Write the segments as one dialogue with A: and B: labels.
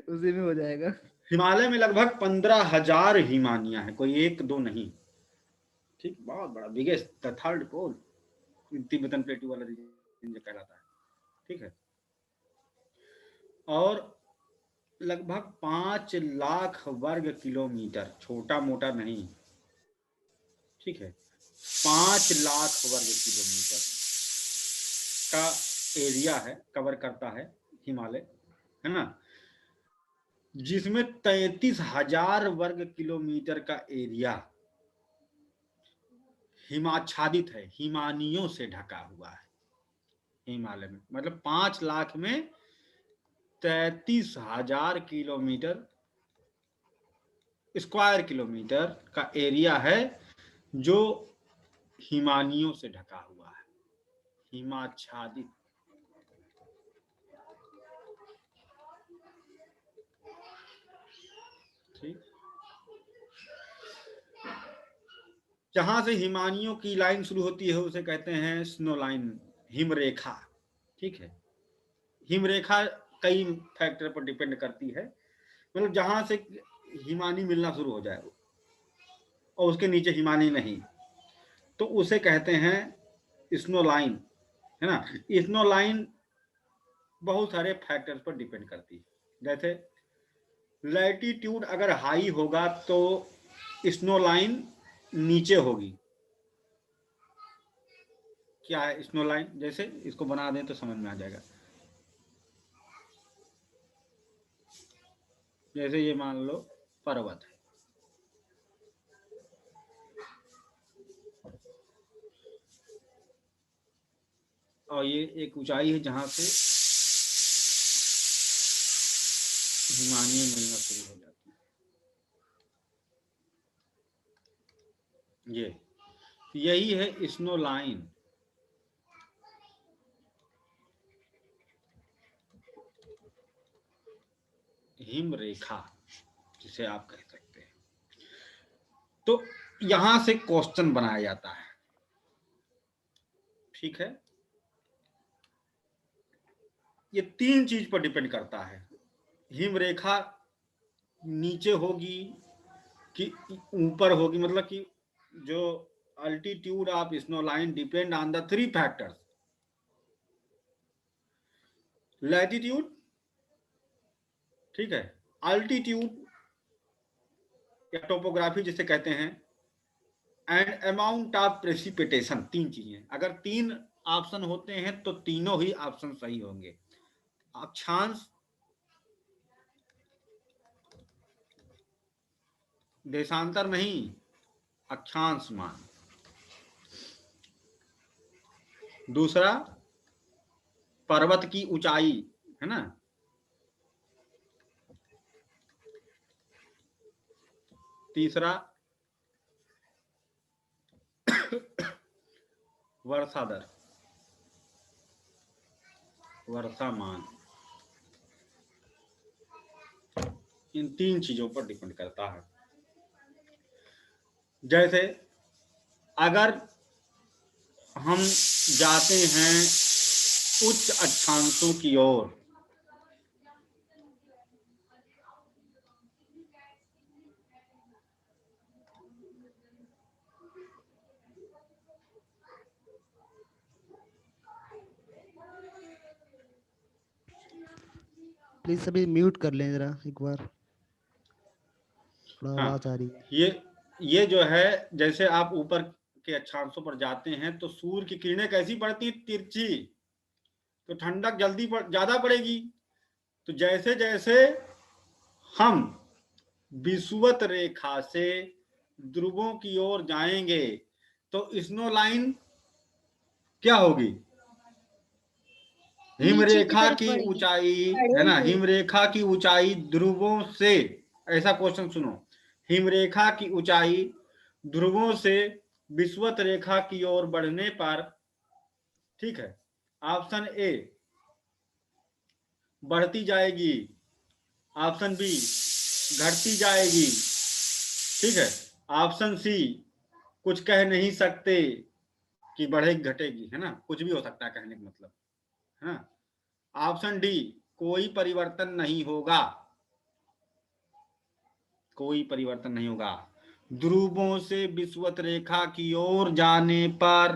A: उसी में हो जाएगा।
B: हिमालय में लगभग 15,000 हिमानियां हैं, कोई एक दो नहीं। ठीक, बहुत बड़ा, biggest, the third pole, Tibetan plateau वाला रीजन जो कहलाता है। ठीक है, और लगभग 5 लाख वर्ग किलोमीटर, छोटा मोटा नहीं, ठीक है, 5 लाख वर्ग किलोमीटर का एरिया है, कवर करता है हिमालय, है ना, जिसमें 33,000 वर्ग किलोमीटर का एरिया हिमाच्छादित है, हिमानियों से ढका हुआ है। हिमालय में मतलब 5 लाख में 33,000 किलोमीटर, स्क्वायर किलोमीटर का एरिया है जो हिमानियों से ढका हुआ है, हिमाच्छादित। ठीक, जहां से हिमानियों की लाइन शुरू होती है उसे कहते हैं स्नो लाइन, हिमरेखा। ठीक है, हिमरेखा कई फैक्टर पर डिपेंड करती है, मतलब जहां से हिमानी मिलना शुरू हो जाए और उसके नीचे हिमानी नहीं, तो उसे कहते हैं स्नो लाइन, है ना। स्नो लाइन बहुत सारे फैक्टर्स पर डिपेंड करती है, जैसे लैटिट्यूड अगर हाई होगा तो स्नो लाइन नीचे होगी। क्या है स्नो लाइन, जैसे इसको बना दें तो समझ में आ जाएगा। जैसे ये मान लो पर्वत है, और ये एक ऊंचाई है जहां से हिमानियां मिलना शुरू हो जाती है। यही है स्नो लाइन, हिम रेखा जिसे आप कह सकते हैं। तो यहां से क्वेश्चन बनाया जाता है। ठीक है, ये 3 चीज पर डिपेंड करता है, हिम रेखा नीचे होगी कि ऊपर होगी, मतलब कि जो altitude of snow line depend on the 3 factors, latitude, ठीक है, अल्टीट्यूड या टोपोग्राफी जिसे कहते हैं, एंड अमाउंट ऑफ प्रेसिपिटेशन। 3 चीजें, अगर 3 ऑप्शन होते हैं तो तीनों ही ऑप्शन सही होंगे। अक्षांश, देशांतर नहीं, अक्षांश मान। दूसरा पर्वत की ऊंचाई, है ना। तीसरा वर्षा दर, वर्षा मान। इन 3 चीजों पर डिपेंड करता है। जैसे अगर हम जाते हैं उच्च अक्षांशों की ओर,
A: प्लीज सभी म्यूट कर लें जरा एक बार, थोड़ा
B: हाँ,
A: आवाज आ रही है।
B: ये जो है, जैसे आप ऊपर के अक्षांशों पर जाते हैं तो सूर्य की किरणें कैसी पड़ती, तिरछी, तो ठंडक जल्दी ज्यादा पड़ेगी। तो जैसे जैसे हम विषुवत रेखा से ध्रुवों की ओर जाएंगे तो स्नो लाइन क्या होगी,
C: नीचे की
B: हिमरेखा
C: तरफ
B: की
C: बढ़ेगी,
B: ऊंचाई, है ना,
C: बढ़ेगी।
B: हिमरेखा की ऊंचाई ध्रुवों से, ऐसा क्वेश्चन सुनो, हिमरेखा की ऊंचाई ध्रुवों से विषुवत रेखा की ओर बढ़ने पर, ठीक है, ऑप्शन ए बढ़ती जाएगी, ऑप्शन बी घटती जाएगी, ठीक है, ऑप्शन सी कुछ कह नहीं सकते कि बढ़ेगी घटेगी, है ना, कुछ भी हो सकता है कहने का मतलब, है ना, ऑप्शन डी कोई परिवर्तन नहीं होगा। कोई परिवर्तन नहीं होगा। ध्रुवों से विषुवत रेखा की ओर जाने पर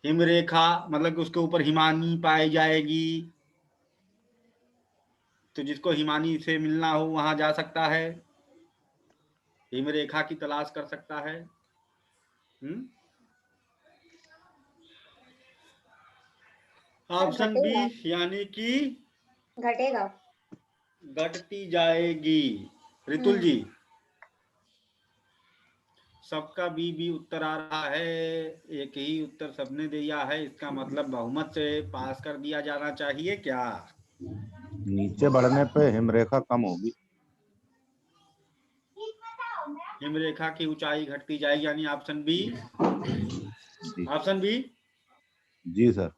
B: हिम रेखा मतलब कि उसके ऊपर हिमानी पाई जाएगी। तो जिसको हिमानी से मिलना हो वहां जा सकता है, हिम रेखा की तलाश कर सकता है। ऑप्शन बी यानी कि
C: घटेगा,
B: घटती जाएगी। रितुल जी, सबका बी उत्तर आ रहा है, एक ही उत्तर सबने दिया है, इसका मतलब बहुमत से पास कर दिया जाना चाहिए क्या?
D: नीचे बढ़ने पे हिमरेखा कम होगी।
B: हिमरेखा की ऊंचाई घटती जाएगी, यानी ऑप्शन बी।
D: जी
B: ऑप्शन बी।
D: जी सर।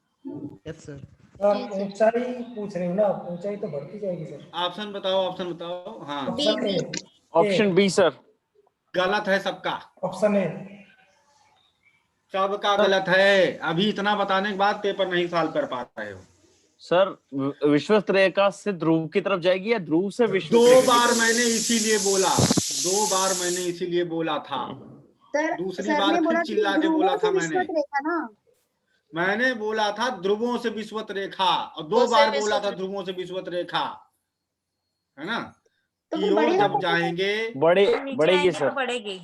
A: Yes sir.
E: ऊंचाई पूछ रहे हो ना, ऊंचाई तो बढ़ती जाएगी सर।
B: ऑप्शन बताओ, ऑप्शन बताओ। हाँ,
E: option A.
F: Option B sir.
B: गलत है सबका।
E: Option A.
B: सबका गलत है। अभी इतना बताने के बाद पेपर नहीं सॉल्व कर पा रहे हो।
F: सर विषुवत रेखा से ध्रुव की तरफ जाएगी या ध्रुव से विषुवत
B: दो
F: रेखा की
B: बार
F: तरफ?
B: मैंने इसीलिए बोला, 2 बार मैंने इसीलिए बोला था। दूसरी बार फिर चिल्ला के बोला था मैंने बोला था ध्रुवों से विषुवत रेखा, और 2 बार बोला था ध्रुवों से विषुवत रेखा, है ना? की ओर जब जाएंगे
F: बढ़ेगी सर,
C: बढ़ेगी।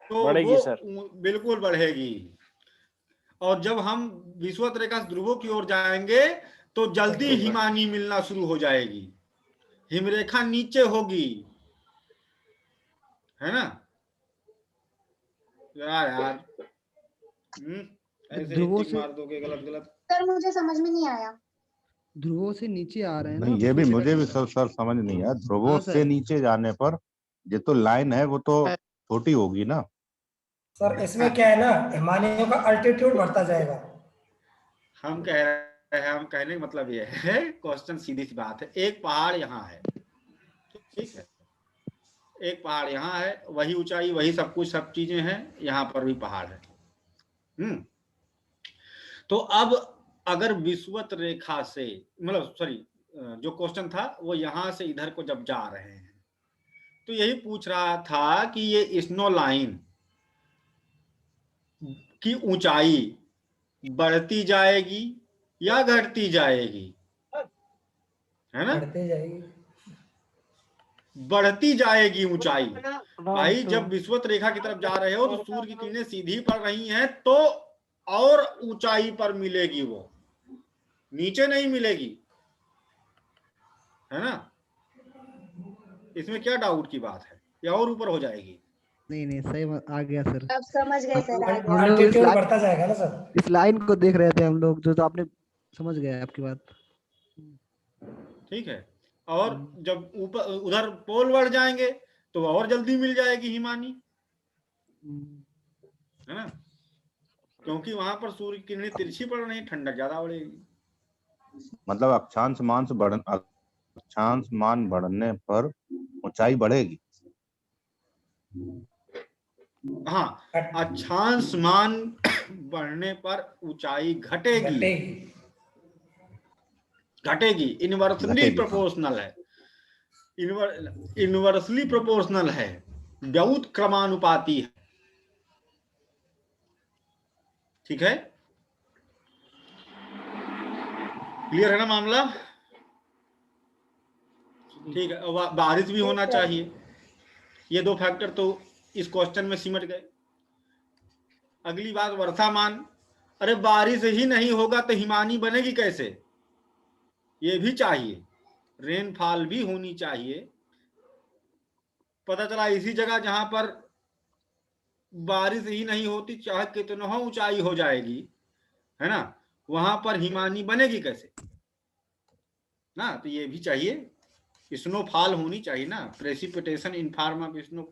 B: तो
F: बढ़ेगी
B: वो
F: सर।
B: बिल्कुल बढ़ेगी। और जब हम विषुवत रेखा से ध्रुवों की ओर जाएंगे तो जल्दी हिमानी मिलना शुरू हो जाएगी, हिमरेखा नीचे होगी, है ना यार? ऐसे
A: ध्रुवों
B: टिक
A: से
B: मार दोगे गलत गलत।
C: सर मुझे समझ में नहीं आया।
A: ध्रुवों से नीचे आ रहे हैं ना।
D: नहीं, ये भी मुझे भी सर समझ नहीं आया। ध्रुवों से नीचे जाने पर ये तो लाइन है, वो तो छोटी होगी ना
E: सर। इसमें क्या है ना, हिमालयों का अल्टीट्यूड बढ़ता जाएगा।
B: हम कह रहे हैं, हम कहने का मतलब ये है, क्वेश्चन सीधी सी बात है। एक पहाड़ यहाँ है, ठीक है, एक पहाड़ यहाँ है, वही ऊंचाई, वही सब कुछ, सब चीजें हैं, यहाँ पर भी पहाड़ है। तो अब अगर विषुवत रेखा से, मतलब सॉरी, जो क्वेश्चन था वो यहां से इधर को जब जा रहे हैं, तो यही पूछ रहा था कि ये स्नो लाइन की ऊंचाई बढ़ती जाएगी या घटती जाएगी, है ना?
E: बढ़ती जाएगी।
B: बढ़ती जाएगी ऊंचाई। भाई जब विषुवत रेखा की तरफ जा रहे हो तो सूर्य की किरणें सीधी पड़ रही हैं, तो और ऊंचाई पर मिलेगी, वो नीचे नहीं मिलेगी, है ना? इसमें क्या डाउट की बात है, या और ऊपर हो जाएगी?
A: नहीं सही आ गया सर।
C: अब समझ गए सर।
A: हम लोग
E: अल्टीट्यूड बढ़ता जाएगा ना सर।
A: इस लाइन को देख रहे थे हम लोग, जो तो आपने समझ गए आपकी बात।
B: ठीक है। और जब ऊपर उधर पोल बढ़ जाएंगे तो और जल्दी मिल जाएगी हिमानी, है ना? क्योंकि वहां पर सूर्य की किरणें तिरछी पड़ रही, ठंडक ज्यादा बढ़ेगी।
D: मतलब अक्षांश मान बढ़ने पर ऊंचाई बढ़ेगी।
B: हाँ, अक्षांश मान बढ़ने पर ऊंचाई घटेगी। घटेगी, इनवर्सली प्रोपोर्शनल है, इनवर्सली प्रोपोर्शनल है, बहुत क्रमानुपाती है। ठीक है, क्लियर है ना मामला? ठीक है, बारिश भी होना चाहिए। ये 2 फैक्टर तो इस क्वेश्चन में सिमट गए। अगली बात वर्षामान। अरे बारिश ही नहीं होगा तो हिमानी बनेगी कैसे? ये भी चाहिए, रेनफॉल भी होनी चाहिए। पता चला इसी जगह जहां पर बारिश ही नहीं होती, चाहे कितना ऊंचाई हो जाएगी, है ना, वहां पर हिमानी बनेगी कैसे ना? तो ये भी चाहिए, स्नोफॉल होनी चाहिए ना, precipitation in form of snow,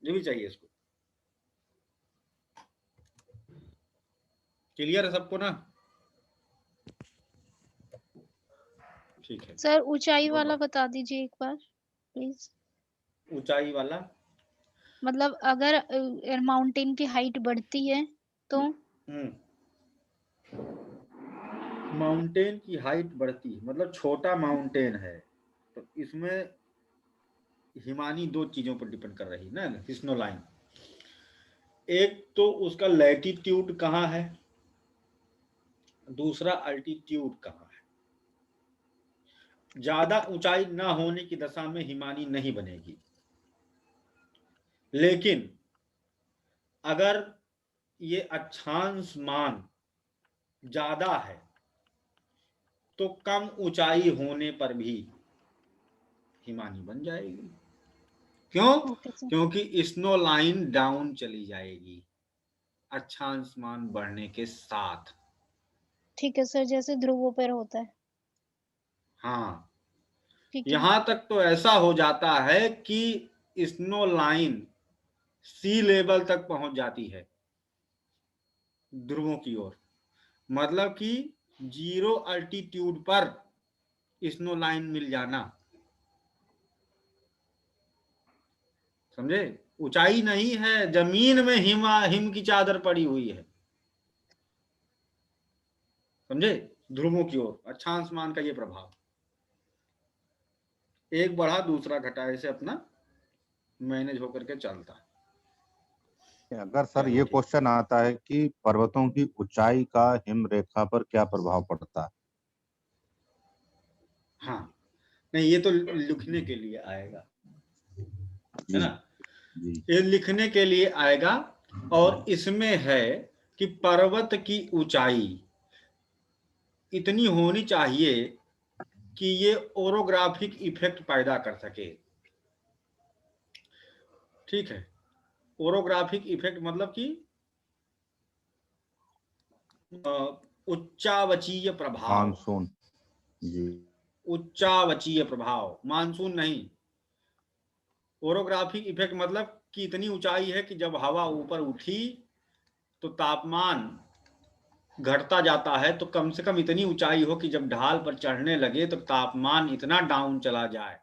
B: ये भी चाहिए इसको। क्लियर है सबको ना? ठीक है
G: सर ऊंचाई वाला बता दीजिए एक बार प्लीज।
B: ऊंचाई वाला
G: मतलब अगर माउंटेन की हाइट बढ़ती है तो?
B: माउंटेन की हाइट बढ़ती है मतलब छोटा माउंटेन है, तो इसमें हिमानी दो चीजों पर डिपेंड कर रही है ना स्नो लाइन। एक तो उसका लैटिट्यूड कहाँ है, दूसरा अल्टीट्यूड कहाँ है। ज्यादा ऊंचाई ना होने की दशा में हिमानी नहीं बनेगी, लेकिन अगर ये अक्षांश मान ज्यादा है तो कम ऊंचाई होने पर भी हिमानी बन जाएगी। क्यों?
G: Okay sir.
B: क्योंकि स्नो लाइन डाउन चली जाएगी अक्षांश मान बढ़ने के साथ।
G: ठीक है सर, जैसे ध्रुवों पर होता है।
B: हाँ,
G: ठीक है।
B: यहां तक तो ऐसा हो जाता है कि स्नो लाइन सी लेवल तक पहुंच जाती है ध्रुवों की ओर, मतलब कि 0 अल्टीट्यूड पर स्नो लाइन मिल जाना। समझे? ऊंचाई नहीं है, जमीन में हिम की चादर पड़ी हुई है। समझे? ध्रुवों की ओर अक्षांश मान का ये प्रभाव, एक बढ़ा दूसरा घटा, ऐसे अपना मैनेज होकर के चलता है।
D: अगर सर ये क्वेश्चन आता है कि पर्वतों की ऊंचाई का हिम रेखा पर क्या प्रभाव पड़ता है?
B: हाँ, नहीं ये तो लिखने के लिए आएगा, है ना?
D: जी।
B: ये लिखने के लिए आएगा, और इसमें है कि पर्वत की ऊंचाई इतनी होनी चाहिए कि ये ओरोग्राफिक इफेक्ट पैदा कर सके। ठीक है, ओरोग्राफिक इफेक्ट मतलब कि उच्चावचीय प्रभाव।
D: मानसून। जी।
B: उच्चावचीय प्रभाव, मानसून नहीं। ओरोग्राफिक इफेक्ट मतलब कि इतनी ऊंचाई है कि जब हवा ऊपर उठी तो तापमान घटता जाता है, तो कम से कम इतनी ऊंचाई हो कि जब ढाल पर चढ़ने लगे तो तापमान इतना डाउन चला जाए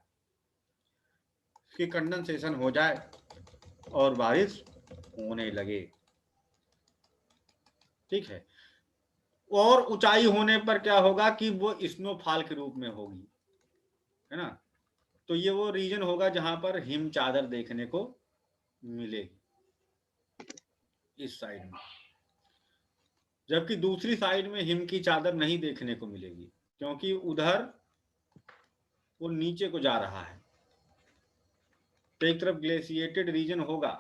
B: कि कंडेंसेशन हो जाए और बारिश होने लगे। ठीक है, और ऊंचाई होने पर क्या होगा कि वो स्नोफॉल के रूप में होगी, है ना? तो ये वो रीजन होगा जहां पर हिम चादर देखने को मिलेगी, इस साइड में। जबकि दूसरी साइड में हिम की चादर नहीं देखने को मिलेगी, क्योंकि उधर वो नीचे को जा रहा है, तो एक तरफ ग्लेशिएटेड रीजन होगा,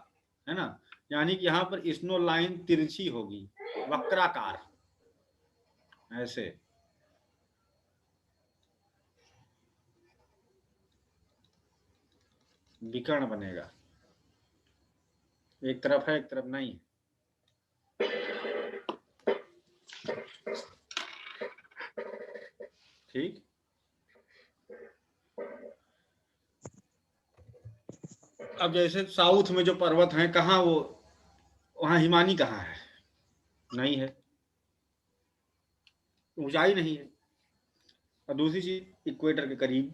B: है ना? यानी कि यहाँ पर स्नो लाइन तिरछी होगी, वक्राकार, ऐसे। विकर्ण बनेगा, एक तरफ है एक तरफ नहीं है। ठीक, अब जैसे साउथ में जो पर्वत हैं, कहाँ वो, वहां हिमानी कहाँ है? नहीं है, ऊंचाई नहीं है। और दूसरी चीज इक्वेटर के करीब,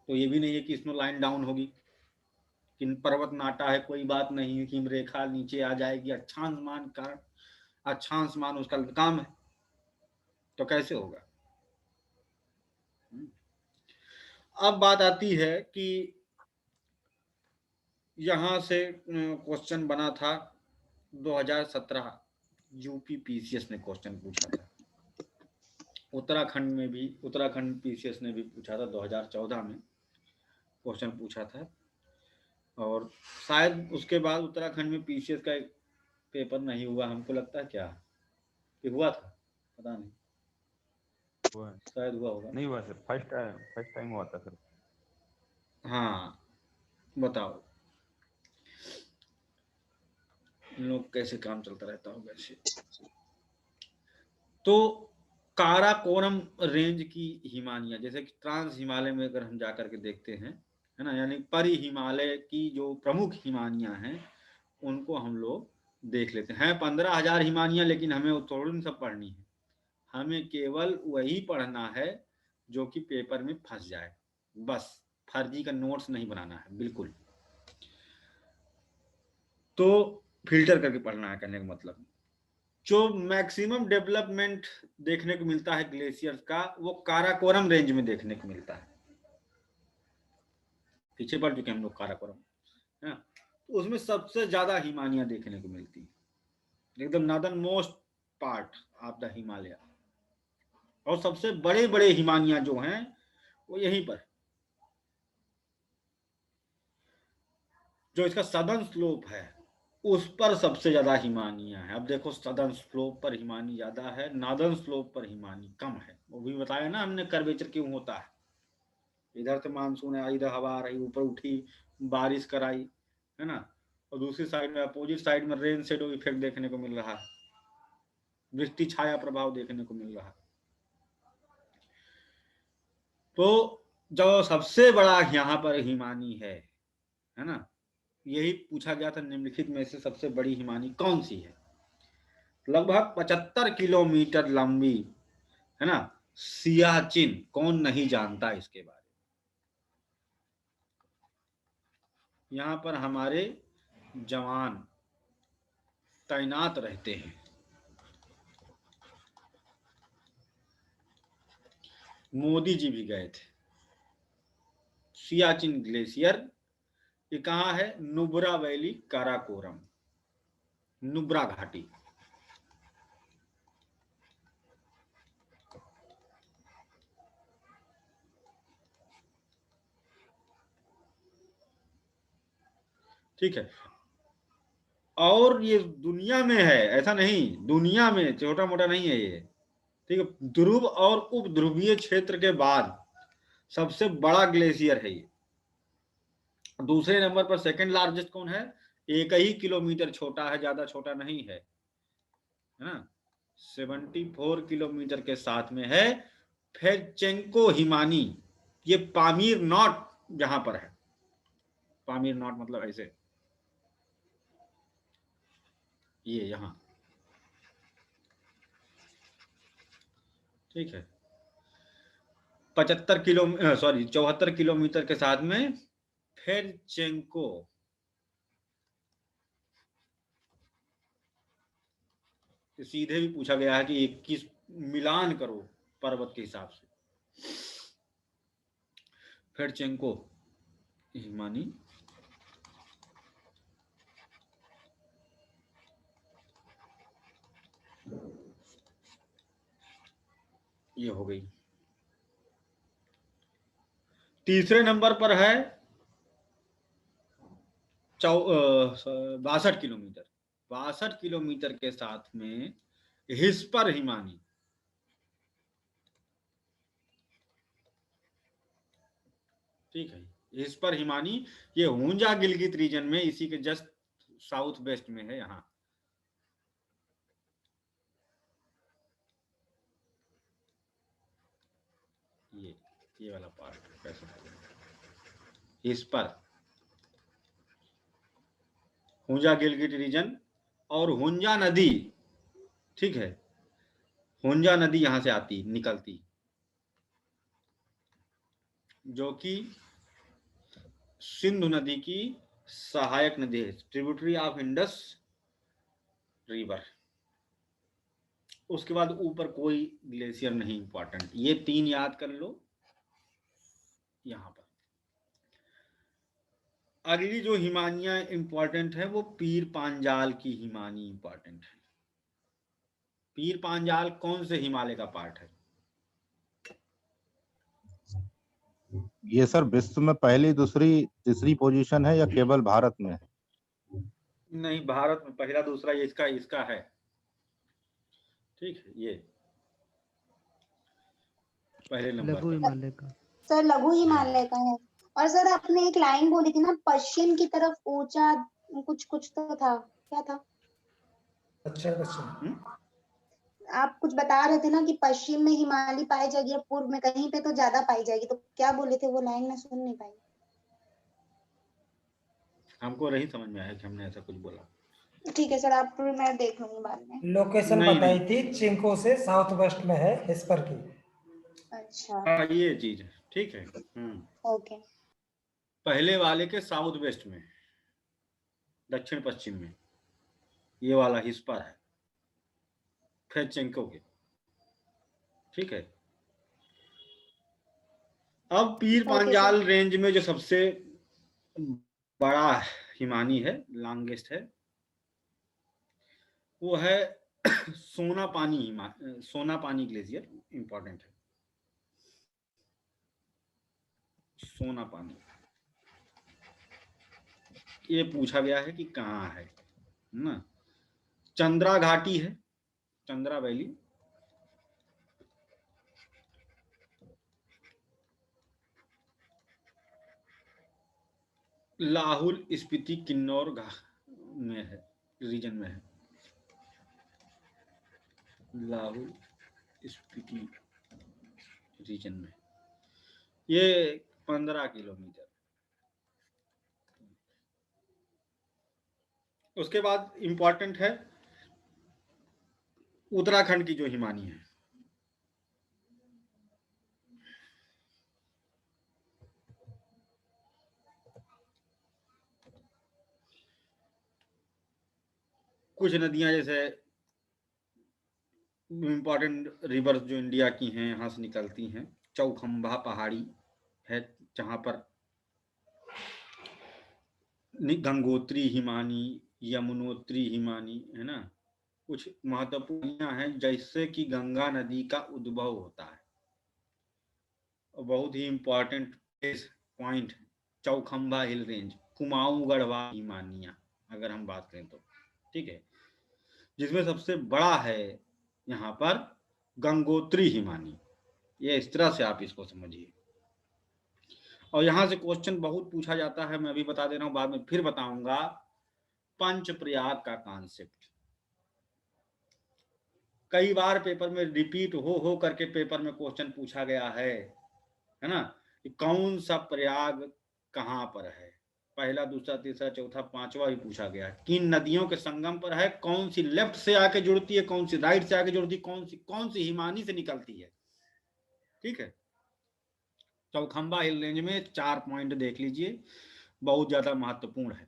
B: तो ये भी नहीं है कि स्नो लाइन डाउन होगी। कि पर्वत नाटा है, कोई बात नहीं, हिम रेखा नीचे आ जाएगी, अक्षांश मान कारण, अक्षांश मान उसका काम है, तो कैसे होगा? अब बात आती है कि यहां से क्वेश्चन बना था 2017, यूपी पीसीएस ने क्वेश्चन पूछा था। उत्तराखंड में भी, उत्तराखंड पीसीएस ने भी पूछा था 2014 में क्वेश्चन पूछा था, और शायद उसके बाद उत्तराखंड में पीसीएस का एक पेपर नहीं हुआ, हमको लगता है। क्या कि हुआ था, पता नहीं, शायद हुआ होगा।
H: नहीं हुआ सर, फर्स्ट टाइम हुआ था सर।
B: हाँ, बताओ लोग कैसे काम चलता रहता होगा ऐसे। तो काराकोरम रेंज की हिमानियां, जैसे कि ट्रांस हिमालय में अगर हम जाकर के देखते हैं, है ना, यानी परि हिमालय की जो प्रमुख हिमानियां हैं उनको हम लोग देख लेते हैं। 15,000 हिमानियां, लेकिन हमें वो थोड़ी सब पढ़नी है, हमें केवल वही पढ़ना है जो कि पेपर में फंस जाए, बस फर्जी का नोट्स नहीं बनाना है बिल्कुल। तो फिल्टर करके पढ़ना है, कहने का मतलब। जो मैक्सिमम डेवलपमेंट देखने को मिलता है ग्लेशियर्स का, वो काराकोरम रेंज में देखने को मिलता है। पीछे पढ़ चुके हैं हम लोग काराकोरम, है ना। तो उसमें सबसे ज्यादा हिमानियां देखने को मिलती है, एकदम northern most part of the Himalaya. और सबसे बड़े बड़े हिमानियां जो हैं वो यहीं पर, जो इसका सदर्न स्लोप है उस पर सबसे ज्यादा हिमानियां है। अब देखो सदर्न स्लोप पर हिमानी ज्यादा है, नॉर्दर्न स्लोप पर हिमानी कम है। वो भी बताया ना हमने कर्वेचर क्यों होता है। इधर से मानसून है, इधर हवा आ रही, ऊपर उठी, बारिश कराई, है ना, और दूसरी साइड में अपोजिट साइड में रेन शेडो इफेक्ट देखने को मिल रहा है, वृष्टि छाया प्रभाव देखने को मिल रहा है। तो जो सबसे बड़ा यहाँ पर हिमानी है ना, यही पूछा गया था निम्नलिखित में से सबसे बड़ी हिमानी कौन सी है। लगभग 75 किलोमीटर लंबी, है ना, सियाचिन, कौन नहीं जानता इसके बारे में। यहाँ पर हमारे जवान तैनात रहते हैं। मोदी जी भी गए थे। सियाचिन ग्लेशियर ये कहाँ है? नुब्रा वैली, काराकोरम, नुब्रा घाटी। ठीक है, और ये दुनिया में है, ऐसा नहीं, दुनिया में, छोटा मोटा नहीं है ये, ठीक है। ध्रुव और उप ध्रुवीय क्षेत्र के बाद सबसे बड़ा ग्लेशियर है ये। दूसरे नंबर पर सेकंड लार्जेस्ट कौन है? 1 ही किलोमीटर छोटा है, ज्यादा छोटा नहीं है, है ना। 74 किलोमीटर के साथ में है फेडचेंको हिमानी। ये पामीर नॉट जहां पर है, पामीर नॉट मतलब ऐसे, ये यहां, ठीक है। 74 किलोमीटर के साथ में फेडचेंको, सीधे भी पूछा गया है कि 21 मिलान करो पर्वत के हिसाब से। फेडचेंको हिमानी ये हो गई। तीसरे नंबर पर है 62 किलोमीटर, 62 किलोमीटर के साथ में हिस्पर हिमानी। ठीक है, हिस्पर हिमानी ये हुंजा गिलगित रीजन में, इसी के जस्ट साउथ वेस्ट में है यहाँ। ये वाला पार्ट कैसे हिस्पर, हुंजा गिलगित रीजन और हुंजा नदी, ठीक है, हुंजा नदी यहां से आती निकलती, जो कि सिंधु नदी की सहायक नदी है, ट्रिब्यूटरी ऑफ इंडस रिवर। उसके बाद ऊपर कोई ग्लेशियर नहीं इंपॉर्टेंट, ये 3 याद कर लो यहां पर। अगली जो हिमानियां इंपॉर्टेंट है वो पीर पांजाल की हिमानी इंपॉर्टेंट है। पीर पांजाल कौन से हिमालय का पार्ट है?
D: ये सर विश्व में पहली, दूसरी, तीसरी पोजीशन है या केवल भारत में है?
B: नहीं, भारत में पहला दूसरा ये इसका है, ठीक है, ये पहले नंबर
A: लघु
B: पर।
A: हिमालय का।
C: सर लघु हिमालय का है। और सर आपने एक लाइन बोली थी ना, पश्चिम की तरफ ऊंचा कुछ कुछ तो था, क्या था?
E: अच्छा अच्छा।
C: आप कुछ बता रहे थे ना कि पश्चिम में हिमालय पाई जाएगी और पूर्व में कहीं पे तो ज्यादा पाई जाएगी, तो क्या बोले थे वो लाइन? मैं सुन नहीं पाई।
B: हमको नहीं समझ में आया कि हमने ऐसा कुछ बोला।
C: ठीक है सर, आप मैं देख लूंगी बाद में।
E: लोकेशन
B: नहीं,
E: बताई थी, चिंको से साउथ वेस्ट में है हिस्पर की।
C: अच्छा
B: हाँ, ये चीज है, ठीक है।
C: ओके।
B: पहले वाले के साउथ वेस्ट में, दक्षिण पश्चिम में ये वाला हिस्पर है फेडचेंको के, ठीक है। अब पीर
C: ओके
B: पांजाल रेंज में जो सबसे बड़ा हिमानी है, लॉन्गेस्ट है, वो है सोनापानी ग्लेशियर, इंपॉर्टेंट है। सोनापानी ये पूछा गया है कि कहाँ है ना। चंद्रा घाटी है, चंद्रा वैली, लाहौल स्पीति किन्नौर में है, रीजन में है, लाहौल स्पीति रीजन में। ये 15 किलोमीटर। उसके बाद इंपॉर्टेंट है उत्तराखंड की जो हिमानी है, कुछ नदियां जैसे इंपॉर्टेंट रिवर्स जो इंडिया की हैं यहाँ से निकलती हैं। चौखंबा पहाड़ी है जहां पर गंगोत्री हिमानी, यमुनोत्री हिमानी है ना, कुछ महत्वपूर्ण हैं जैसे कि गंगा नदी का उद्भव होता है। बहुत ही important point Chaukhamba hill range, Kumaon Garhwal हिमानिया अगर हम बात करें तो, ठीक है, जिसमें सबसे बड़ा है यहाँ पर गंगोत्री हिमानी। ये इस तरह से आप इसको समझिए। और यहाँ से क्वेश्चन बहुत पूछा जाता है, मैं अभी बता दे रहा हूँ, बाद में फिर बताऊंगा। पंचप्रयाग का कॉन्सेप्ट कई बार पेपर में रिपीट हो करके पेपर में क्वेश्चन पूछा गया है ना, कि कौन सा प्रयाग कहाँ पर है। पहला, दूसरा, तीसरा, चौथा, पांचवा भी पूछा गया है। किन नदियों के संगम पर है, कौन सी लेफ्ट से आके जुड़ती है, कौन सी राइट से आके जुड़ती है, कौन सी हिमानी से निकलती है, ठीक है। चौखंबा हिल रेंज में 4 पॉइंट देख लीजिए, बहुत ज्यादा महत्वपूर्ण है।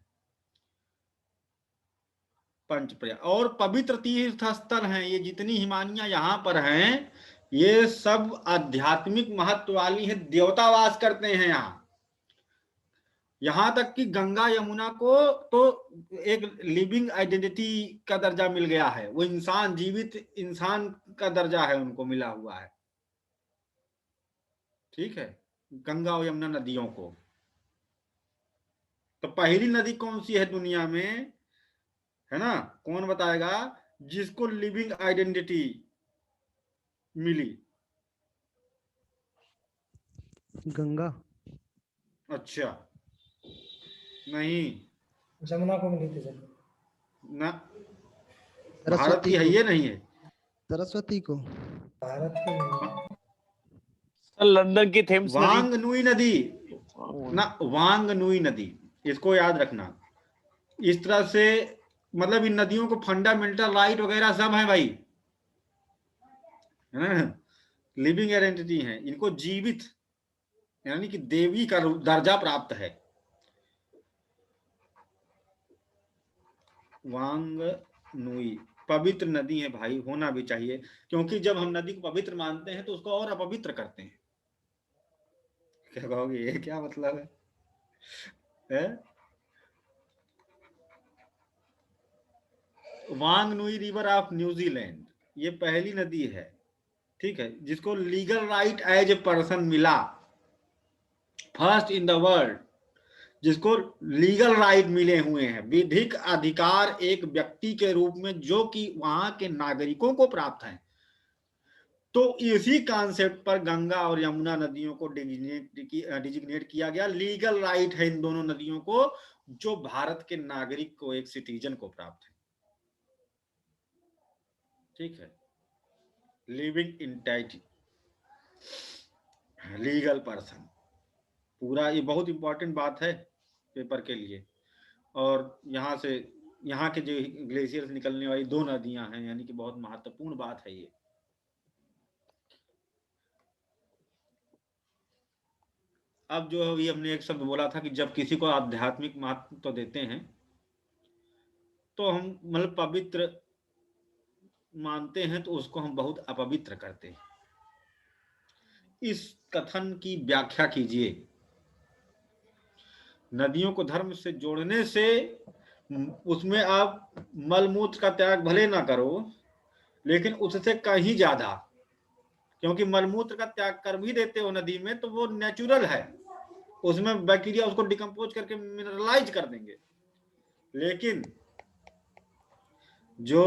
B: पंचप्रयाग और पवित्र तीर्थ स्थल हैं। ये जितनी हिमानियां यहाँ पर हैं ये सब आध्यात्मिक महत्व वाली हैं, देवतावास करते हैं यहाँ तक कि गंगा यमुना को तो एक लिविंग आइडेंटिटी का दर्जा मिल गया है। वो इंसान, जीवित इंसान का दर्जा है, उनको मिला हुआ है, ठीक है, गंगा और यमुना नदियों को। तो पहली नदी कौन सी है दुनिया में, है ना, कौन बताएगा, जिसको लिविंग आइडेंटिटी मिली?
A: गंगा।
B: अच्छा, नहीं,
E: जमुना को मिली थी सर।
B: ना, भारत की है ये नहीं है,
A: सरस्वती को।
E: भारत की नहीं।
F: सर लंदन की थेम्स नदी।
B: वांगनुई नदी ना, वांगनुई नदी, इसको याद रखना। इस तरह से मतलब इन नदियों को फंडामेंटल राइट वगैरह सब है भाई, है ना, लिविंग आइडेंटिटी है, इनको जीवित यानी कि देवी का दर्जा प्राप्त है। वांगनुई पवित्र नदी है भाई, होना भी चाहिए, क्योंकि जब हम नदी को पवित्र मानते हैं तो उसको और अपवित्र करते हैं। क्या कहोगे, ये क्या मतलब है? वांगनुई रिवर ऑफ न्यूजीलैंड, ये पहली नदी है, ठीक है, जिसको legal right as a person मिला, फर्स्ट इन द वर्ल्ड, जिसको लीगल राइट मिले हुए हैं, विधिक अधिकार एक व्यक्ति के रूप में, जो कि वहां के नागरिकों को प्राप्त है। तो इसी कॉन्सेप्ट पर गंगा और यमुना नदियों को डिजिग्नेट किया गया। लीगल राइट है इन दोनों नदियों को, जो भारत के नागरिक को, एक सिटीजन को प्राप्त है, ठीक है, लिविंग एंटिटी, लीगल पर्सन। पूरा ये बहुत इंपॉर्टेंट बात है पेपर के लिए। और यहाँ से, यहाँ के जो ग्लेशियर से निकलने वाली 2 नदियां हैं, यानी कि बहुत महत्वपूर्ण बात है ये। अब जो अभी हमने एक शब्द बोला था कि जब किसी को आध्यात्मिक महत्व तो देते हैं तो हम मतलब पवित्र मानते हैं, तो उसको हम बहुत अपवित्र करते हैं। इस कथन की व्याख्या कीजिए। नदियों को धर्म से जोड़ने से उसमें आप मलमूत्र का त्याग भले ना करो, लेकिन उससे कहीं ज्यादा, क्योंकि मलमूत्र का त्याग कर भी देते हो नदी में तो वो नेचुरल है, उसमें बैक्टीरिया उसको डिकम्पोज करके मिनरलाइज कर देंगे। लेकिन जो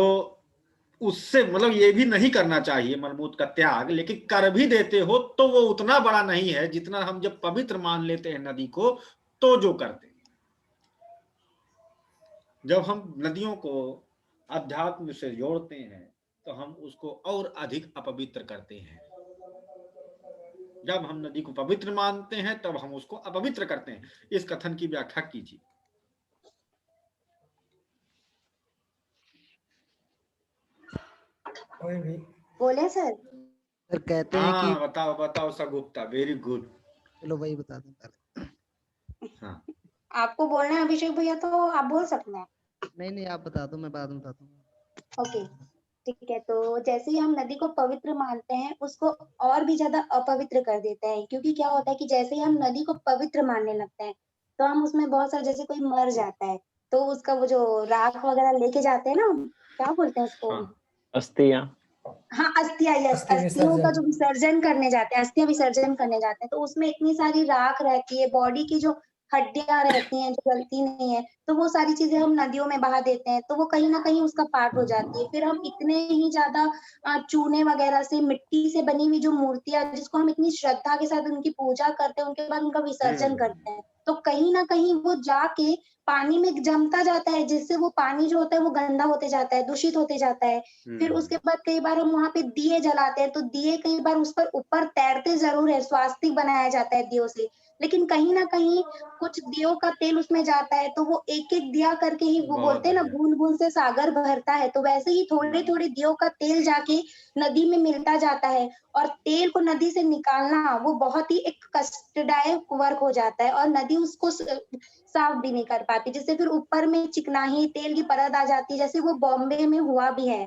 B: उससे मतलब ये भी नहीं करना चाहिए मलमूत्र का त्याग, लेकिन कर भी देते हो तो वो उतना बड़ा नहीं है जितना हम जब पवित्र मान लेते हैं नदी को तो जो करते हैं। जब हम नदियों को अध्यात्म से जोड़ते हैं तो हम उसको और अधिक अपवित्र करते हैं। जब हम नदी को पवित्र मानते हैं तब हम उसको अपवित्र करते हैं। इस कथन की व्याख्या कीजिए।
E: कोई भी
C: बोले सर?
A: सर कहते हैं कि
B: हाँ बताओ बताओ सगुप्ता, वेरी गुड।
A: चलो वही बता दें पहले।
B: हाँ
C: आपको बोलना है अभिषेक भैया तो आप बोल सकते हैं।
A: नहीं आप बता दो, मैं बाद में बताता हूँ।
C: ओके ठीक है। तो जैसे ही हम नदी को पवित्र मानते हैं उसको और भी ज्यादा अपवित्र कर देते हैं, क्योंकि क्या होता है कि जैसे ही हम नदी को पवित्र मानने लगते हैं तो हम उसमें बहुत सारा, जैसे कोई मर जाता है तो उसका वो जो राख वगैरह लेके जाते हैं ना, क्या बोलते हैं उसको?
B: हाँ।
F: अस्थियां।
C: हाँ अस्थियां, यस,
E: अस्थि
C: अस्थियों का
E: विसर्जन।
C: जो विसर्जन करने जाते हैं, अस्थियां विसर्जन करने जाते हैं, तो उसमें इतनी सारी राख रहती है, बॉडी की जो हड्डियां रहती हैं जो गलती नहीं है, तो वो सारी चीजें हम नदियों में बहा देते हैं, तो वो कहीं ना कहीं उसका पार्ट हो जाती है। फिर हम इतने ही ज्यादा चूने वगैरह से, मिट्टी से बनी हुई जो मूर्तियां जिसको हम इतनी श्रद्धा के साथ उनकी पूजा करते हैं, उनके बाद उनका विसर्जन करते हैं, तो कहीं ना कहीं वो जाके पानी में जमता जाता है, जिससे वो पानी जो होता है वो गंदा होते जाता है, दूषित होते जाता है। फिर उसके बाद कई बार हम वहां पे दिए जलाते हैं, तो दिए कई बार उस पर ऊपर तैरते जरूर है, स्वास्तिक बनाया जाता है दियों से, लेकिन कहीं ना कहीं कुछ दियों का तेल उसमें जाता है, तो वो एक एक दिया करके ही, वो बोलते हैं ना बूंद बूंद से सागर भरता है, तो वैसे ही थोड़े थोड़े दियों का तेल जाके नदी में मिलता जाता है, और तेल को नदी से निकालना वो बहुत ही एक कष्टदायक वर्क हो जाता है, और नदी उसको साफ भी नहीं कर पाती, जिससे फिर ऊपर में चिकनाही तेल की परत आ जाती है, जैसे वो बॉम्बे में हुआ भी है।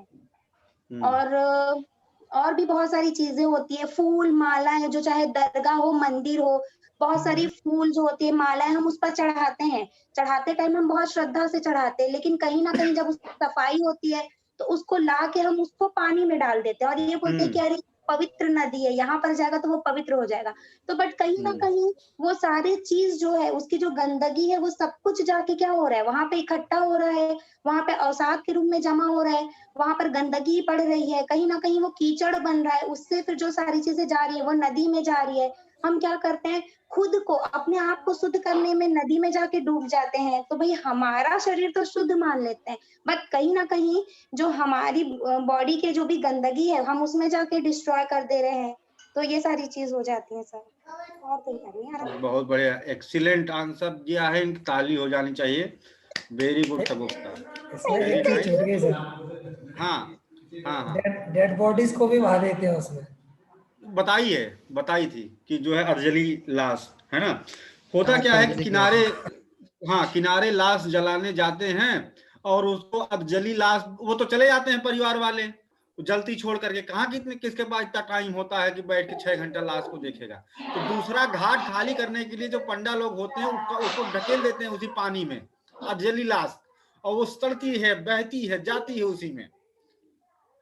C: और भी बहुत सारी चीजें होती है, फूल मालाएं, जो चाहे दरगाह हो मंदिर हो, बहुत सारी फूल जो होती है मालाएं हम उस पर चढ़ाते हैं, चढ़ाते टाइम हम बहुत श्रद्धा से चढ़ाते हैं, लेकिन कहीं ना कहीं जब उसकी सफाई होती है तो उसको ला के हम उसको पानी में डाल देते हैं, और ये बोलते हैं कि अरे पवित्र नदी है, यहाँ पर जाएगा तो वो पवित्र हो जाएगा। तो बट कहीं ना कहीं वो सारी चीज जो है, उसकी जो गंदगी है, वो सब कुछ जाके क्या हो रहा है, वहां पे इकट्ठा हो रहा है, वहां पे अवसाद के रूप में जमा हो रहा है, वहां पर गंदगी पड़ रही है, कहीं ना कहीं वो कीचड़ बन रहा है, उससे फिर जो सारी चीजें जा रही है वो नदी में जा रही है। हम क्या करते हैं, खुद को, अपने आप को शुद्ध करने में नदी में जाके डूब जाते हैं, तो भाई हमारा शरीर तो शुद्ध मान लेते हैं, बट कहीं ना कहीं जो हमारी बॉडी के जो भी गंदगी है हम उसमें जाके डिस्ट्रॉय कर दे रहे हैं, तो ये सारी चीज हो जाती है सर। और कोई नहीं आ रहा।
B: बहुत बढ़िया, एक्सीलेंट आंसर दिया है, इनकी ताली हो जानी चाहिए। Very good Sagupta.
E: इसमें एक चीज छूट गई सर।
B: हाँ हाँ हाँ
E: डेड बॉडीज को भी बहा देते हैं उसमें।
B: बताई थी कि जो है अर्जली लाश है ना, होता
A: हाँ,
B: क्या है
A: पहले
B: कि
A: से
B: किनारे, हाँ किनारे लाश जलाने जाते हैं और उसको अर्जली लाश, वो तो चले जाते हैं परिवार वाले जलती छोड़ करके, कहाँ कितने किसके पास इतना टाइम होता है कि बैठ के 6 घंटा लाश को देखेगा। तो दूसरा घाट खाली करने के लिए जो पंडा लोग होते हैं उसको ढकेल देते हैं उसी पानी में, अर्जली लाश, और वो सड़ती है, बहती है, जाती है उसी में,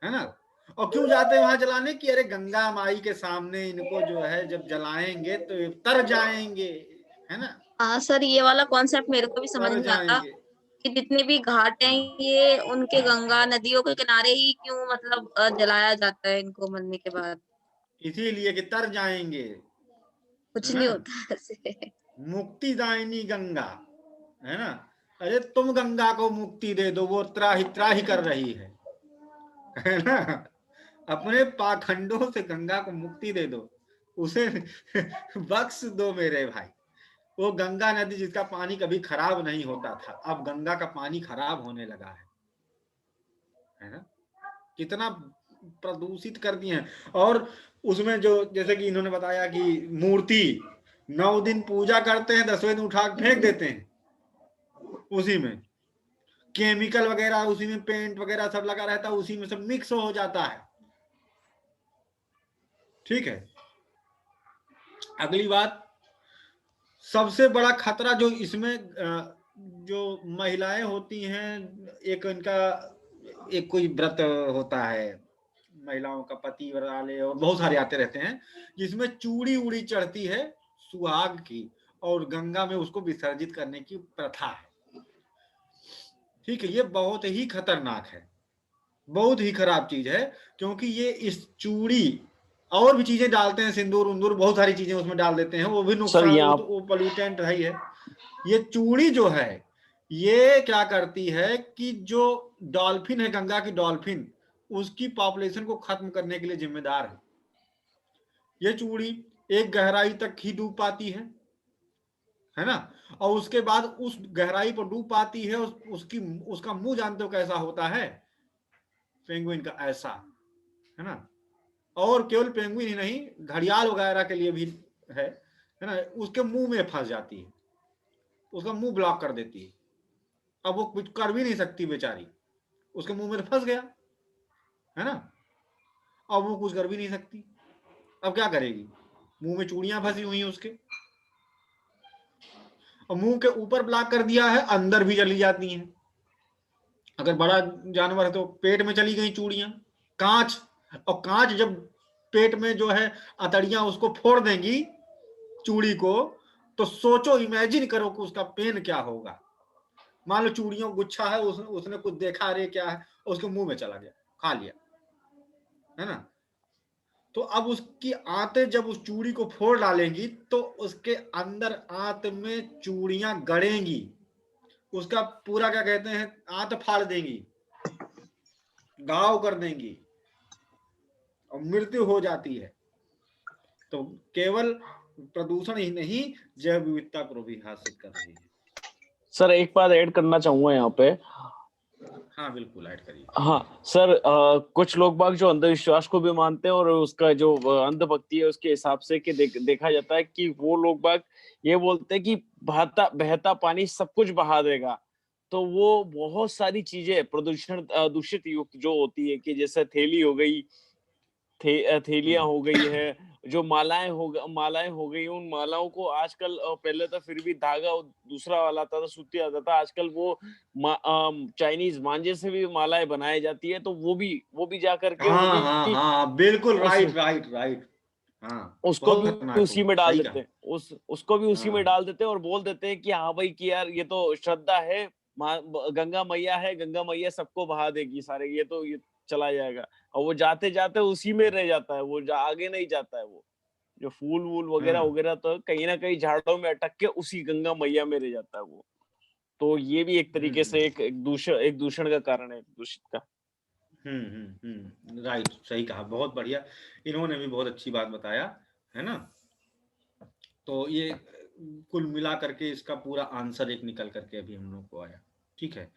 B: है ना। और क्यों जाते हैं वहां जलाने की, अरे गंगा माई के सामने इनको जो है जब जलाएंगे तो ये तर जाएंगे, है ना।
I: हाँ सर, ये वाला कॉन्सेप्ट मेरे को भी समझ
B: तर
I: नहीं आता
B: जाएंगे।
I: कि जितने भी घाट हैं ये उनके गंगा नदियों के किनारे ही क्यों मतलब जलाया जाता है इनको मरने के बाद।
B: इसीलिए कि तर जाएंगे,
I: कुछ
B: है
I: नहीं
B: ना।
I: होता ऐसे।
B: मुक्तिदायिनी गंगा, है ना। अरे तुम गंगा को मुक्ति दे दो, वो त्राही कर रही है ना। अपने पाखंडों से गंगा को मुक्ति दे दो, उसे बख्श दो मेरे भाई। वो गंगा नदी जिसका पानी कभी खराब नहीं होता था, अब गंगा का पानी खराब होने लगा है ना। कितना प्रदूषित कर दिए हैं। और उसमें जो जैसे कि इन्होंने बताया कि मूर्ति 9 दिन पूजा करते हैं, 10वें दिन उठा फेंक देते हैं उसी में, केमिकल वगैरह उसी में, पेंट वगैरह सब लगा रहता है, उसी में सब मिक्स हो जाता है। ठीक है, अगली बात, सबसे बड़ा खतरा जो इसमें जो महिलाएं होती हैं, एक इनका एक कोई व्रत होता है, महिलाओं का पति वाले और बहुत सारे आते रहते हैं, जिसमें चूड़ी उड़ी चढ़ती है सुहाग की, और गंगा में उसको विसर्जित करने की प्रथा है। ठीक है, ये बहुत ही खतरनाक है, बहुत ही खराब चीज है, क्योंकि ये इस चूड़ी और भी चीजें डालते हैं, सिंदूर उंदूर बहुत सारी चीजें उसमें डाल देते हैं, वो भी नुकसान, वो पोल्यूटेंट है ही है। ये चूड़ी जो है ये क्या करती है कि जो डॉल्फिन है, गंगा की डॉल्फिन, उसकी पॉपुलेशन को खत्म करने के लिए जिम्मेदार है। ये चूड़ी एक गहराई तक ही डूब पाती है ना, और उसके बाद उस गहराई पर डूब पाती है, उसका मुंह जानते हो कैसा होता है, पेंगुइन का ऐसा, है ना। और केवल पेंगुइन ही नहीं, घड़ियाल वगैरह के लिए भी है ना, उसके मुंह में फंस जाती है, उसका मुंह ब्लॉक कर देती है, अब वो कुछ कर भी नहीं सकती बेचारी, उसके मुंह में तो फंस गया, है ना, अब वो कुछ कर भी नहीं सकती, अब क्या करेगी, मुंह में चूड़ियां फंसी हुई हैं उसके, और मुंह के ऊपर ब्लॉक कर दिया है, अंदर भी चली जाती हैं, अगर बड़ा जानवर है तो पेट में चली गई चूड़ियां, कांच, और कांच जब पेट में जो है अतड़ियां उसको फोड़ देंगी चूड़ी को, तो सोचो, इमेजिन करो कि उसका पेन क्या होगा। मान लो चूड़ियों गुच्छा है, उसने कुछ देखा, अरे क्या है, उसके मुंह में चला गया, खा लिया, है ना। तो अब उसकी आंतें जब उस चूड़ी को फोड़ डालेंगी तो उसके अंदर आंत में चूड़ियां गड़ेंगी, उसका पूरा क्या कहते हैं, आंत फाड़ देंगी, घाव कर देंगी, और मृत्यु हो जाती है। तो केवल प्रदूषण ही नहीं, जैव विविधता को भी हासिल कर रही है।
F: सर एक बात ऐड करना चाहूंगा यहाँ पे।
B: हाँ बिल्कुल, ऐड करिए।
F: हाँ सर, कुछ लोग बाग जो अंधविश्वास को भी मानते हैं, और उसका जो अंधभक्ति है उसके हिसाब से कि देखा जाता है कि वो लोग बाग ये बोलते हैं कि बहता बहता पानी सब कुछ बहा देगा। तो वो बहुत सारी चीजें प्रदूषण दूषित युक्त जो होती है, कि जैसे थैली हो गई, थैलियां हो गई है, जो मालाएं हो गई, उन मालाओं को आजकल पहले तो फिर भी धागा दूसरा वाला आता था, सूती आता था, आजकल वो चाइनीज मांझे से भी मालाएं बनाई जाती है, तो वो भी जा करके वो
B: हाँ हाँ
F: भी
B: हाँ बिल्कुल, राइट राइट राइट, हाँ
F: उसको
B: बहुत
F: भी
B: खतरनाक
F: उसी
B: हो,
F: में डाल
B: सही
F: देते
B: कहा।
F: हैं, उसको भी उसी
B: हाँ
F: में डाल देते हैं, और बोल देते हैं कि हाँ भाई, कि यार ये तो श्रद्धा है, गंगा मैया है, गंगा मैया सबको बहा देगी सारे, ये चला जाएगा, और वो जाते जाते उसी में रह जाता है, वो आगे नहीं जाता है, वो जो फूल वूल वगैरह
B: हाँ
F: वगैरह तो कहीं ना कहीं झाड़ों में अटक के उसी गंगा मैया में रह जाता है वो। तो ये भी एक तरीके से एक दूषण का कारण है, दूषित का।
B: राइट, सही कहा, बहुत बढ़िया, इन्होंने भी बहुत अच्छी बात बताया, है ना। तो ये कुल मिला करके इसका पूरा आंसर एक निकल करके अभी हम लोग को आया। ठीक है,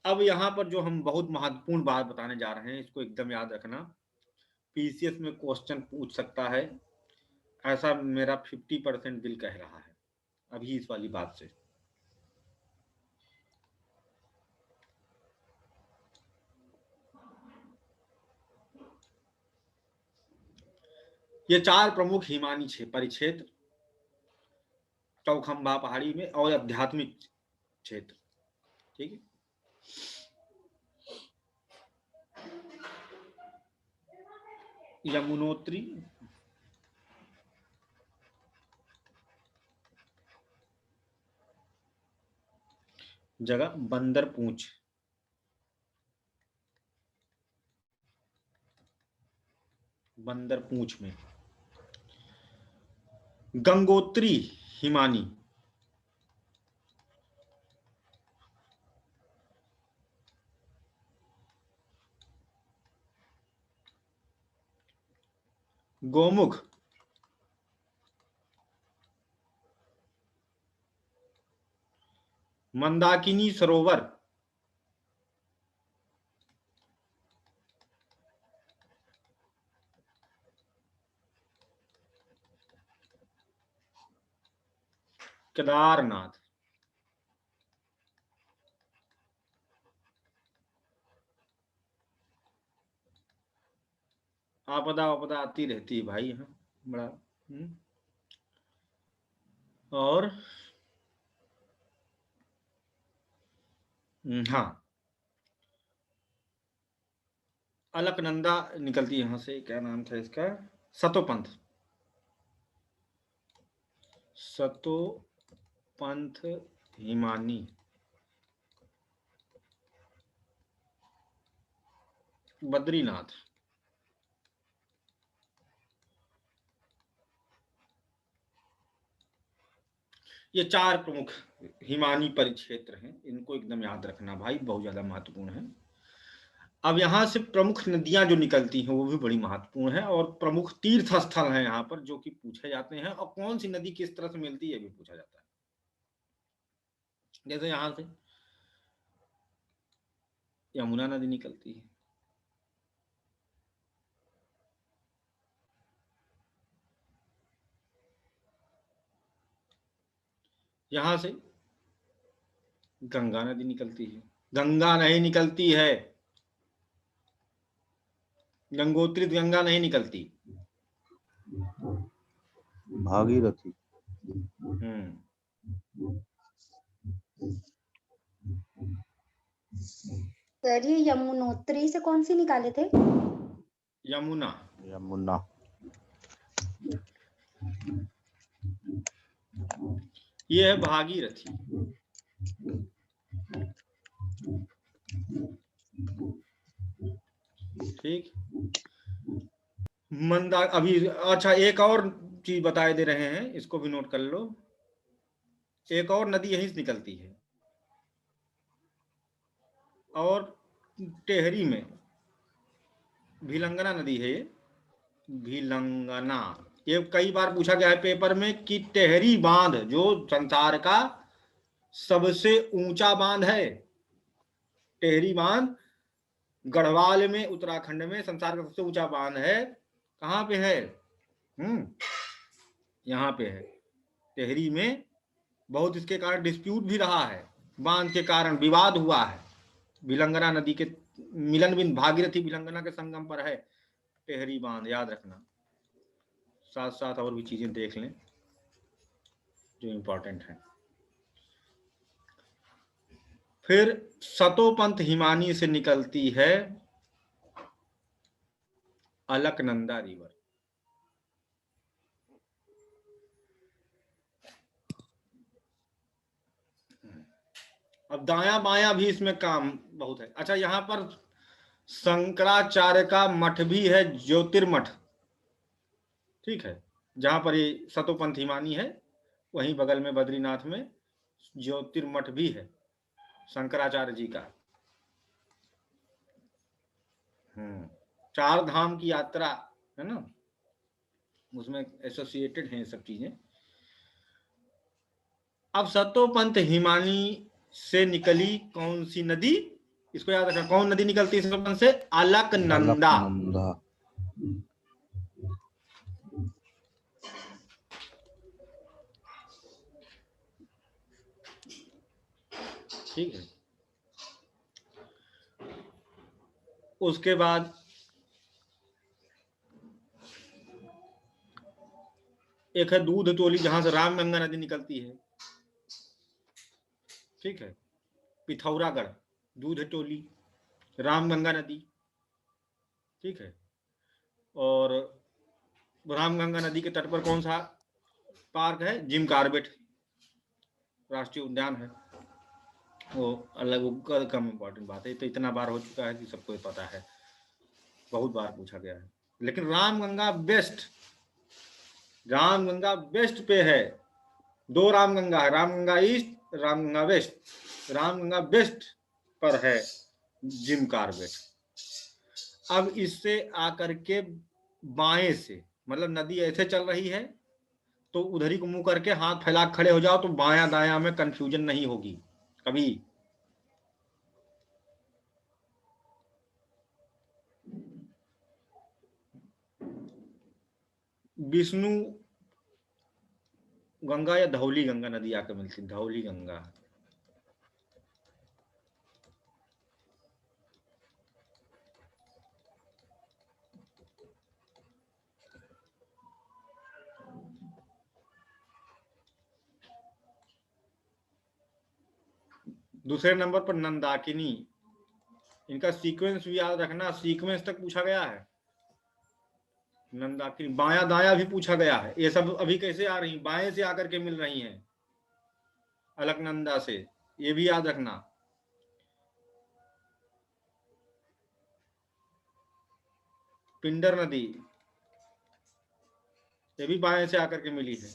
B: अब यहाँ पर जो हम बहुत महत्वपूर्ण बात बताने जा रहे हैं, इसको एकदम याद रखना, पीसीएस में क्वेश्चन पूछ सकता है, ऐसा मेरा 50% दिल कह रहा है अभी इस वाली बात से। ये 4 प्रमुख हिमानी परिक्षेत्र, चौखंबा पहाड़ी में, और आध्यात्मिक क्षेत्र, ठीक है। यमुनोत्री, जगह बंदर पूंछ, में गंगोत्री हिमानी, गोमुख, मंदाकिनी सरोवर, केदारनाथ, आपदा आपदा आती रहती है भाई, हाँ बड़ा। और हाँ, अलकनंदा निकलती है यहाँ से, क्या नाम था इसका, सतोपंथ। सतोपंथ हिमानी, बद्रीनाथ। ये 4 प्रमुख हिमानी परिक्षेत्र हैं, इनको एकदम याद रखना भाई, बहुत ज्यादा महत्वपूर्ण है। अब यहाँ से प्रमुख नदियां जो निकलती हैं वो भी बड़ी महत्वपूर्ण है, और प्रमुख तीर्थ स्थल हैं यहाँ पर जो कि पूछे जाते हैं, और कौन सी नदी किस तरह से मिलती है भी पूछा जाता है। जैसे यहाँ से यमुना नदी निकलती है, यहाँ से गंगा नदी निकलती है, गंगा नहीं निकलती है, गंगोत्रित गंगा नहीं निकलती,
D: भागीरथी।
C: सर ये यमुनोत्री से कौन सी निकाले थे?
B: यमुना।
D: यमुना।
B: ये है भागीरथी। ठीक, मंदा अभी, अच्छा एक और चीज बताए दे रहे हैं, इसको भी नोट कर लो। एक और नदी यहीं से निकलती है, और टेहरी में भिलंगना नदी है, ये भिलंगना। ये कई बार पूछा गया है पेपर में कि टेहरी बांध जो संसार का सबसे ऊंचा बांध है, टेहरी बांध गढ़वाल में, उत्तराखंड में संसार का सबसे ऊंचा बांध है, कहाँ पे है? यहाँ पे है, टेहरी में। बहुत इसके कारण डिस्प्यूट भी रहा है, बांध के कारण विवाद हुआ है। भिलंगना नदी के मिलन बिंदु भागीरथी भिलंगना के संगम पर है टेहरी बांध, याद रखना। साथ साथ और भी चीजें देख लें जो इंपॉर्टेंट है। फिर सतोपंथ हिमानी से निकलती है अलकनंदा रिवर। अब दाया बाया भी इसमें काम बहुत है। अच्छा, यहाँ पर शंकराचार्य का मठ भी है, ज्योतिर्मठ। ठीक है, जहां पर ये सतोपंथ हिमानी है वहीं बगल में बद्रीनाथ में ज्योतिर्मठ भी है शंकराचार्य जी का। 4 धाम की यात्रा है ना, उसमें एसोसिएटेड हैं सब चीजें। अब सतोपंथ हिमानी से निकली कौन सी नदी, इसको याद रखना, कौन नदी निकलती है सतोपंथ से? अलकनंदा। ठीक है, उसके बाद एक है दूध टोली, जहां से रामगंगा नदी निकलती है। ठीक है, पिथौरागढ़, दूध टोली, रामगंगा नदी। ठीक है, और रामगंगा नदी के तट पर कौन सा पार्क है? जिम कॉर्बेट राष्ट्रीय उद्यान है। वो अलग, वो कम इम्पोर्टेंट बात है, तो इतना बार हो चुका है कि सबको पता है, बहुत बार पूछा गया है। लेकिन रामगंगा बेस्ट, रामगंगा बेस्ट पे है। 2 रामगंगा है, रामगंगा ईस्ट, रामगंगा वेस्ट। रामगंगा बेस्ट पर है जिम कॉर्बेट। अब इससे आकर के बाएं से, मतलब नदी ऐसे चल रही है तो उधर ही को मुंह करके हाथ फैला खड़े हो जाओ, तो बाया दाया में कंफ्यूजन नहीं होगी कभी। विष्णु गंगा या धौली गंगा नदी आकर मिलती, धौली गंगा। दूसरे नंबर पर नंदाकिनी। इनका सीक्वेंस भी याद रखना, सीक्वेंस तक पूछा गया है। नंदाकिनी, बाया दाया भी पूछा गया है। ये सब अभी कैसे आ रही, बाएं से आकर के मिल रही हैं अलकनंदा से, ये भी याद रखना। पिंडर नदी, ये भी बाएं से आकर के मिली है।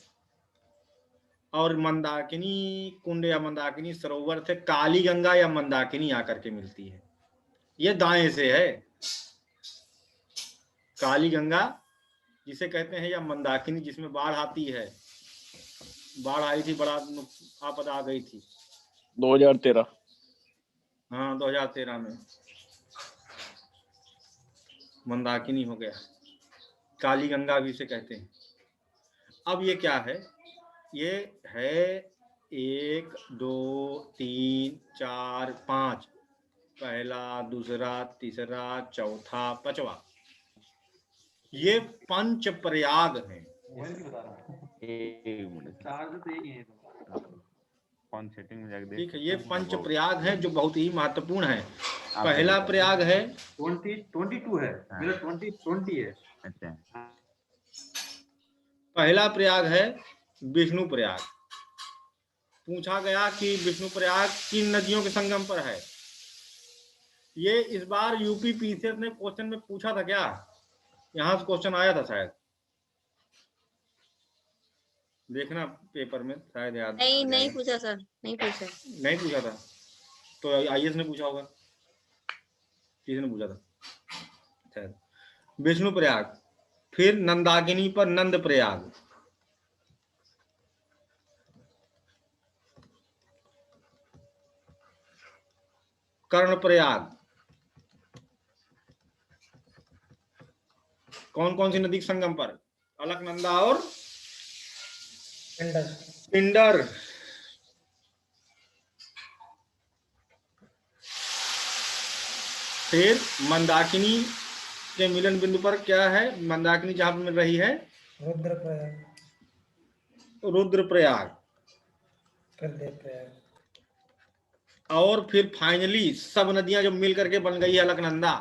B: और मंदाकिनी कुंड या मंदाकिनी सरोवर से काली गंगा या मंदाकिनी आकर के मिलती है, ये दाएं से है। काली गंगा जिसे कहते हैं, या मंदाकिनी जिसमें बाढ़ आती है, बाढ़ आई थी, बड़ा आपदा आ गई थी
F: 2013।
B: हाँ 2013 में मंदाकिनी हो गया। काली गंगा भी इसे कहते हैं। अब ये क्या है, ये है 1 2 3 4 5, पहला, दूसरा, तीसरा, चौथा, पांचवा, ये पंच प्रयाग हैं।
H: कौन सेटिंग में जाके
B: ठीक है, ये पंच प्रयाग हैं जो बहुत ही महत्वपूर्ण है। पहला प्रयाग है
J: 22 है, मेरा 20 है।
H: अच्छा,
B: पहला प्रयाग है विष्णु प्रयाग। पूछा गया कि विष्णु प्रयाग किन नदियों के संगम पर है। ये इस बार यूपी पीसीएस ने क्वेश्चन में पूछा था क्या, यहां से क्वेश्चन आया था शायद, देखना पेपर में शायद याद।
I: नहीं पूछा सर, नहीं पूछा
B: था, तो आईएएस ने पूछा होगा, किसने पूछा था शायद। विष्णु प्रयाग, फिर नंदाकिनी पर नंद प्रयाग, कर्ण प्रयाग। कौन कौन सी नदी के संगम पर, अलकनंदा और पिंडर। फिर मंदाकिनी के मिलन बिंदु पर क्या है, मंदाकिनी जहां पर मिल रही है रुद्रप्रयाग, और फिर फाइनली सब नदियां जो मिल करके बन गई है अलकनंदा।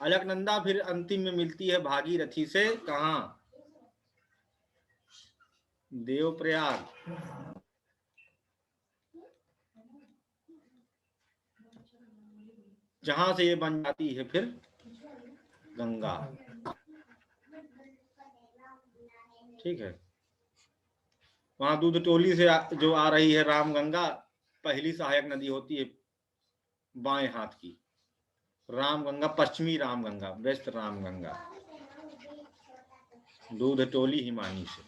B: अलकनंदा फिर अंतिम में मिलती है भागीरथी से, कहां, देवप्रयाग। जहां से ये बन जाती है फिर गंगा। ठीक है, वहां दूध टोली से जो आ रही है रामगंगा, पहली सहायक नदी होती है बाएं हाथ की। रामगंगा, पश्चिमी रामगंगा, वेस्ट रामगंगा, दूध टोली हिमानी से।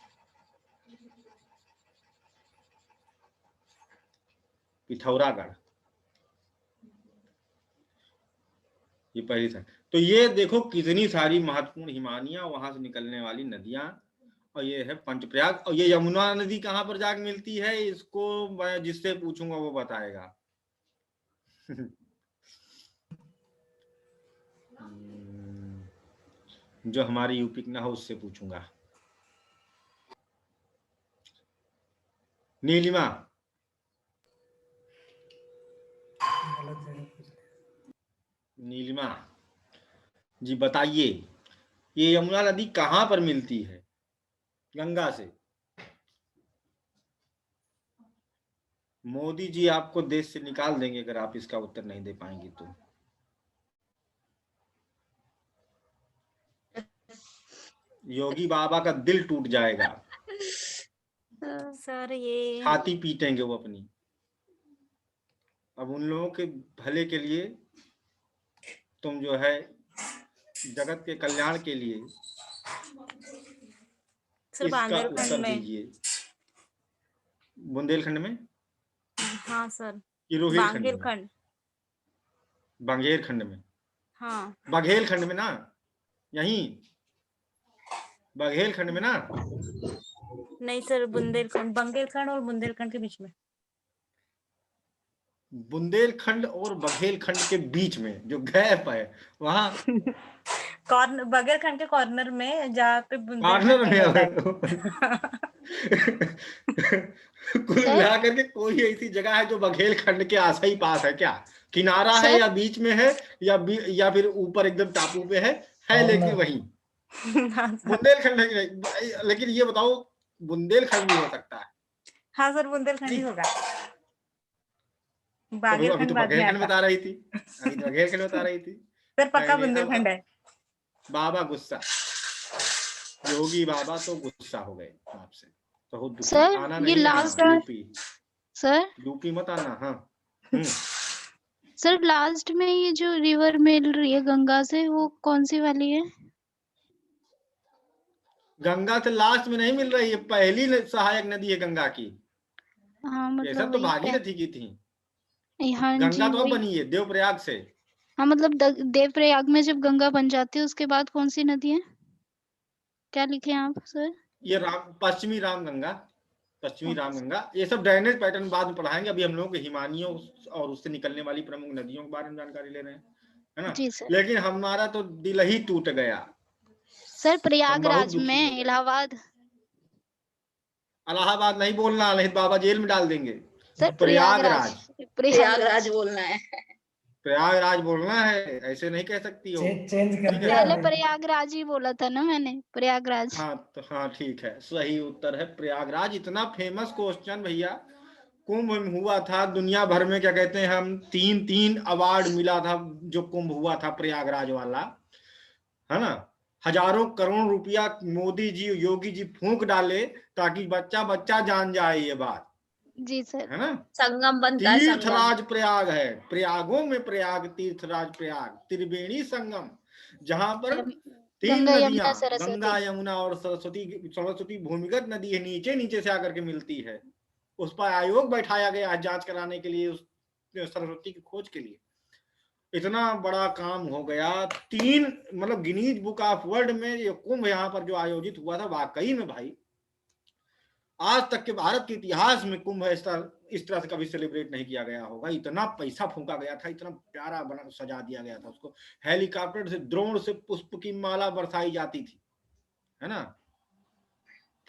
B: पिथौरागढ़, ये पहली था। तो ये देखो कितनी सारी महत्वपूर्ण हिमानियां, वहां से निकलने वाली नदियां, और ये है पंचप्रयाग। और ये यमुना नदी कहां पर जाकर मिलती है, इसको मैं जिससे पूछूंगा वो बताएगा। जो हमारी यूपी ना हो उससे पूछूंगा। नीलिमा, नीलिमा जी बताइए, ये यमुना नदी कहां पर मिलती है गंगा से। मोदी जी आपको देश से निकाल देंगे अगर आप इसका उत्तर नहीं दे पाएंगे तो। योगी बाबा का दिल टूट जाएगा,
I: सर ये
B: छाती पीटेंगे वो अपनी। अब उन लोगों के भले के लिए तुम जो है जगत के कल्याण के लिए
I: सर
B: इसका
I: बुंदेलखंड
B: उत्तर
I: में।
B: दीजिए। बुंदेलखंड में,
I: हाँ सर,
B: कि रोहिलखंड में?
I: बांगेरखंड।
B: बांगेरखंड में,
I: हाँ
B: बघेलखंड में ना, यहीं बघेलखंड में ना।
I: नहीं सर, बुंदेलखंड, बंगेलखंड और बुंदेलखंड के बीच में।
B: बुंदेलखंड और बघेलखंड के बीच में जो गैप है वहां
I: कॉर्नर, बघेलखंड के कॉर्नर में जहाँ पे
B: कॉर्नर में
I: बुंदेलखंड होता है।
B: कुल मिला करके कोई ऐसी जगह है जो बघेलखंड के आस ही पास है क्या? किनारा है या बीच में है या फिर ऊपर एकदम टापू पे है लेकिन वहीं बुंदेलखंड है कि नहीं? लेकिन ये बताओ बुंदेलखंड भी हो सकता है।
K: हाँ सर, बुंदेलखंड ही होगा।
B: अभी तो बघेलखंड बता रही थी, अभी तो बघेलखंड बता रही थी।
K: सर पक्का बुंदेलखंड है।
B: बाबा गुस्सा, योगी बाबा तो गुस्सा हो गए आपसे, बहुत दुखी।
G: सर
B: आना
G: ये
B: नहीं,
G: लास्ट
B: यूपी
G: सर
B: यूपी मत आना। हाँ
G: सर लास्ट में ये जो रिवर मिल रही है गंगा से, वो कौन सी वाली है?
B: गंगा से लास्ट में नहीं मिल रही है, पहली सहायक नदी है गंगा की।
G: हाँ
B: ये
G: मतलब
B: सब तो
G: वही
B: भागीरथी की थी।
G: हाँ
B: गंगा
G: जी
B: तो अब
G: वही।
B: बनी है देवप्रयाग से।
G: हाँ मतलब देवप्रयाग में जब गंगा बन जाती है उसके बाद कौन सी नदी है? क्या लिखे हैं आप सर?
B: ये पश्चिमी रामगंगा, पश्चिमी रामगंगा। ये सब ड्रेनेज पैटर्न बाद में पढ़ाएंगे। अभी हम लोग हिमानियों और उससे निकलने वाली प्रमुख नदियों के बारे में जानकारी ले रहे हैं, है ना?
G: जी सर।
B: लेकिन हमारा तो दिल ही टूट गया
G: सर प्रयागराज में इलाहाबाद।
B: इलाहाबाद नहीं बोलना, नहीं बाबा जेल में डाल देंगे।
G: सर
B: प्रयागराज,
I: प्रयागराज बोलना है।
B: प्रयागराज बोलना है, ऐसे नहीं कह सकती हो।
E: चेंज कर दिया
G: पहले प्रयागराज ही बोला था ना मैंने, प्रयागराज।
B: हाँ तो हाँ ठीक है, सही उत्तर है प्रयागराज। इतना फेमस क्वेश्चन भैया, कुंभ में हुआ था दुनिया भर में, क्या कहते हैं हम, 3 अवार्ड मिला था जो कुंभ हुआ था प्रयागराज वाला, है ना? हजारों करोड़ रुपया मोदी जी योगी जी फूंक डाले ताकि बच्चा बच्चा जान जाए ये बात,
G: जी सर।
B: है ना?
I: संगम बनता है,
B: तीर्थराज प्रयाग है, प्रयागों में प्रयाग, तीर्थराज प्रयाग, त्रिवेणी संगम, जहां पर 3
G: गंगा
B: नदियां,
G: यमुना सरस्वती।
B: गंगा यमुना और सरस्वती भूमिगत नदी है, नीचे नीचे से आकर के मिलती है। उस पर आयोग बैठाया गया है जांच कराने के लिए, उस सरस्वती की खोज के लिए। इतना बड़ा काम हो गया। 3 मतलब गिनीज बुक ऑफ वर्ल्ड में ये कुंभ यहाँ पर जो आयोजित हुआ था, वाकई में भाई आज तक के भारत के इतिहास में कुंभ इस तरह से कभी सेलिब्रेट नहीं किया गया होगा। इतना पैसा फूंका गया था, इतना प्यारा बना सजा दिया गया था उसको। हेलीकॉप्टर से, ड्रोन से पुष्प की माला बरसाई जाती थी, है ना?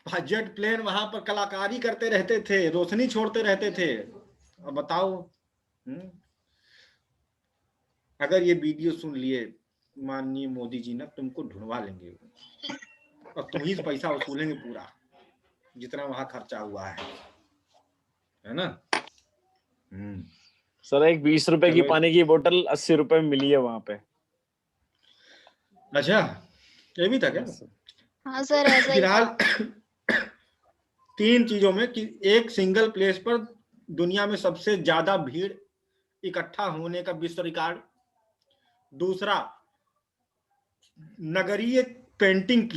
B: जेट प्लेन वहां पर कलाकारी करते रहते थे, रोशनी छोड़ते रहते थे। अब बताओ, अगर ये वीडियो सुन लिए माननीय मोदी जी ना, तुमको ढूंढवा लेंगे और तुम ही पैसा वसूलेंगे पूरा, जितना वहां खर्चा हुआ है ना?
F: सर एक 20 रुपए की पानी की बोतल 80 रुपए में मिली है वहां पे।
B: अच्छा, ये भी था क्या?
G: हाँ सर ऐसा ही
B: फिलहाल 3 चीजों में कि एक सिंगल प्लेस पर दुनिया में सबसे ज्यादा भीड़ इकट्ठा होने का विश्व रिकॉर्ड, दूसरा नगरीय पेंटिंग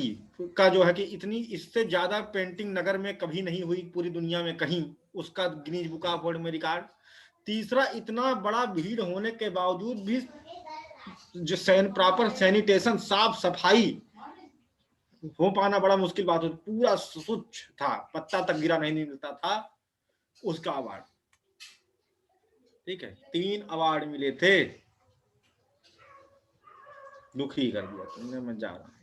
B: का जो है कि इतनी, इससे ज्यादा पेंटिंग नगर में कभी नहीं हुई पूरी दुनिया में कहीं, उसका गिनीज बुक ऑफ वर्ल्ड में रिकॉर्ड, तीसरा इतना बड़ा भीड़ होने के बावजूद भी जो प्रॉपर सैनिटेशन, साफ सफाई हो पाना बड़ा मुश्किल बात होती, पूरा स्वच्छ था, पत्ता तक गिरा नहीं मिलता था, उसका अवार्ड। ठीक है, 3 अवार्ड मिले थे। दुखी कर दिया तुमने, मैं जा रहा हूँ।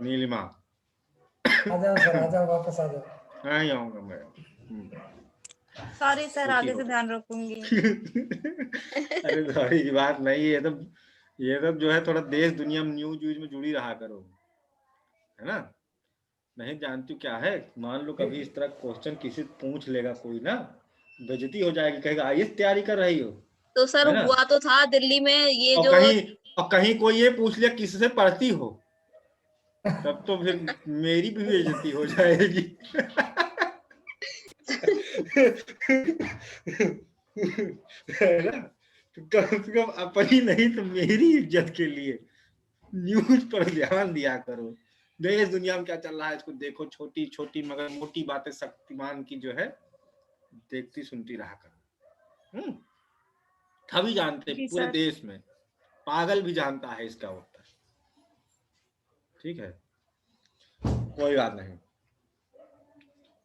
B: नीलिमा
E: आ जाओ सर, आ जाओ, वापस आ जाओ।
B: नहीं आऊंगा मैं।
K: सॉरी सर, आगे से ध्यान रखूंगी।
B: अरे सॉरी की बात नहीं है, ये सब जो है थोड़ा देश दुनिया में न्यूज में जुड़ी रहा करो, है ना? नहीं जानती क्या है, मान लो कभी इस तरह क्वेश्चन किसी पूछ लेगा कोई ना, बेइज्जती हो जाएगी, कहेगा आईएएस तैयारी कर रही हो।
I: तो सर हुआ तो था दिल्ली में ये
B: और
I: जो
B: कहीं कोई ये पूछ लिया किससे पढ़ती हो, तब तो फिर मेरी भी बेइज्जती हो जाएगी। कम से कम अपनी नहीं तो मेरी इज्जत के लिए न्यूज पर ध्यान दिया करो। देश दुनिया में क्या चल रहा है इसको देखो, छोटी छोटी मगर मोटी बातें शक्तिमान की जो है देखती सुनती रहा करो। सभी जानते, पूरे देश में पागल भी जानता है इसका उत्तर। ठीक है, कोई बात नहीं,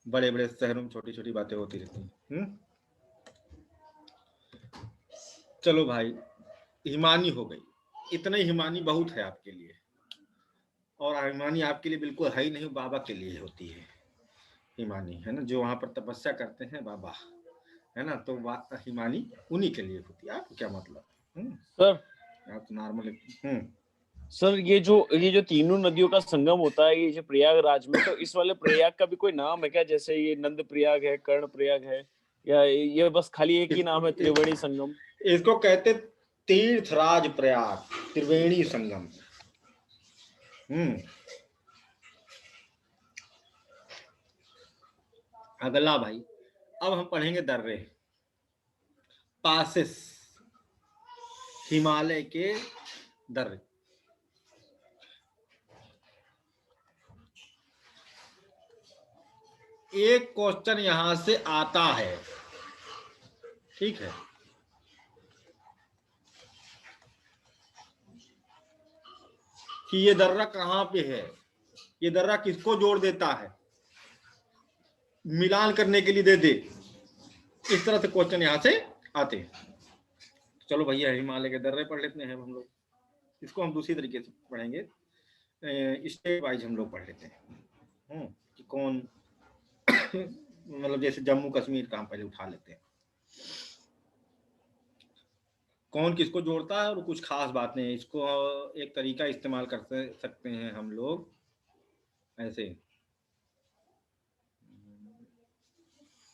B: बड़े बड़े शहरों में छोटी छोटी बातें होती रहती हैं। चलो भाई, हिमानी हो गई, इतने हिमानी बहुत है आपके लिए। और हिमानी आपके लिए बिल्कुल है ही नहीं, बाबा के लिए होती है हिमानी, है ना, जो वहां पर तपस्या करते हैं बाबा, है ना, तो हिमानी उन्हीं के लिए होती है। आपको क्या मतलब?
F: सर
B: आप तो नॉर्मल।
F: सर ये जो तीनों नदियों का संगम होता है ये जो प्रयागराज में, तो इस वाले प्रयाग का भी कोई नाम है क्या? जैसे ये नंद प्रयाग है, कर्ण प्रयाग है, या ये बस खाली एक ही नाम है त्रिवेणी संगम?
B: इसको कहते तीर्थराज प्रयाग, त्रिवेणी संगम। अगला भाई, अब हम पढ़ेंगे दर्रे, पासेस, हिमालय के दर्रे। एक क्वेश्चन यहां से आता है, ठीक है, कि ये दर्रा कहां पे है, ये दर्रा किसको जोड़ देता है, मिलान करने के लिए दे दे, इस तरह से क्वेश्चन यहां से आते हैं। चलो भैया हिमालय के दर्रे पढ़ लेते हैं हम लोग, इसको हम दूसरी तरीके से पढ़ेंगे, स्टेप वाइज हम लोग पढ़ लेते हैं कि कौन मतलब जैसे जम्मू कश्मीर का हम पहले उठा लेते हैं, कौन किसको जोड़ता है और कुछ खास बातें। इसको एक तरीका इस्तेमाल कर सकते हैं हम लोग, ऐसे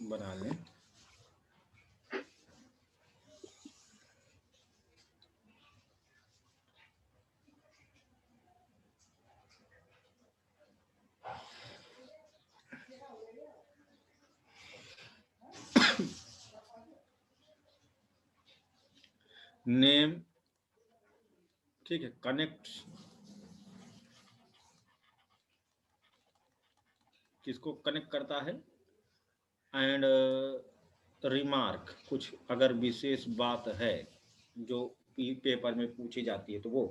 B: बना लें, नेम, ठीक है, कनेक्ट, किसको कनेक्ट करता है, एंड रिमार्क, कुछ अगर विशेष बात है जो पेपर में पूछी जाती है तो वो,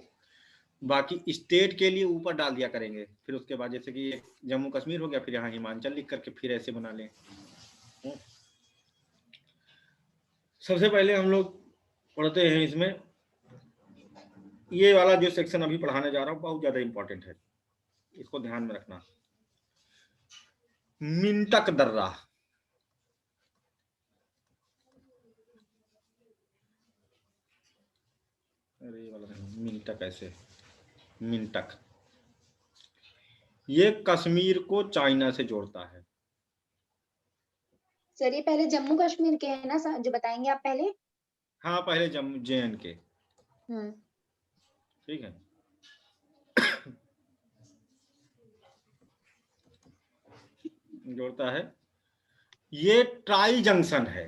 B: बाकी स्टेट के लिए ऊपर डाल दिया करेंगे, फिर उसके बाद जैसे कि जम्मू कश्मीर हो गया, फिर यहाँ हिमाचल लिख करके फिर ऐसे बना लें। सबसे पहले हम लोग पढ़ते हैं इसमें, ये वाला जो सेक्शन अभी पढ़ाने जा रहा हूँ बहुत ज्यादा इंपॉर्टेंट है, इसको ध्यान में रखना। मिंटक दर्रा, अरे वाला मिंटक, ऐसे मिंटक, ये कश्मीर को चाइना से जोड़ता है।
C: सर ये पहले जम्मू कश्मीर के है ना जो बताएंगे आप पहले?
B: हाँ पहले जम्मू JN के, ठीक है। जोड़ता है, ये ट्राई जंक्शन है।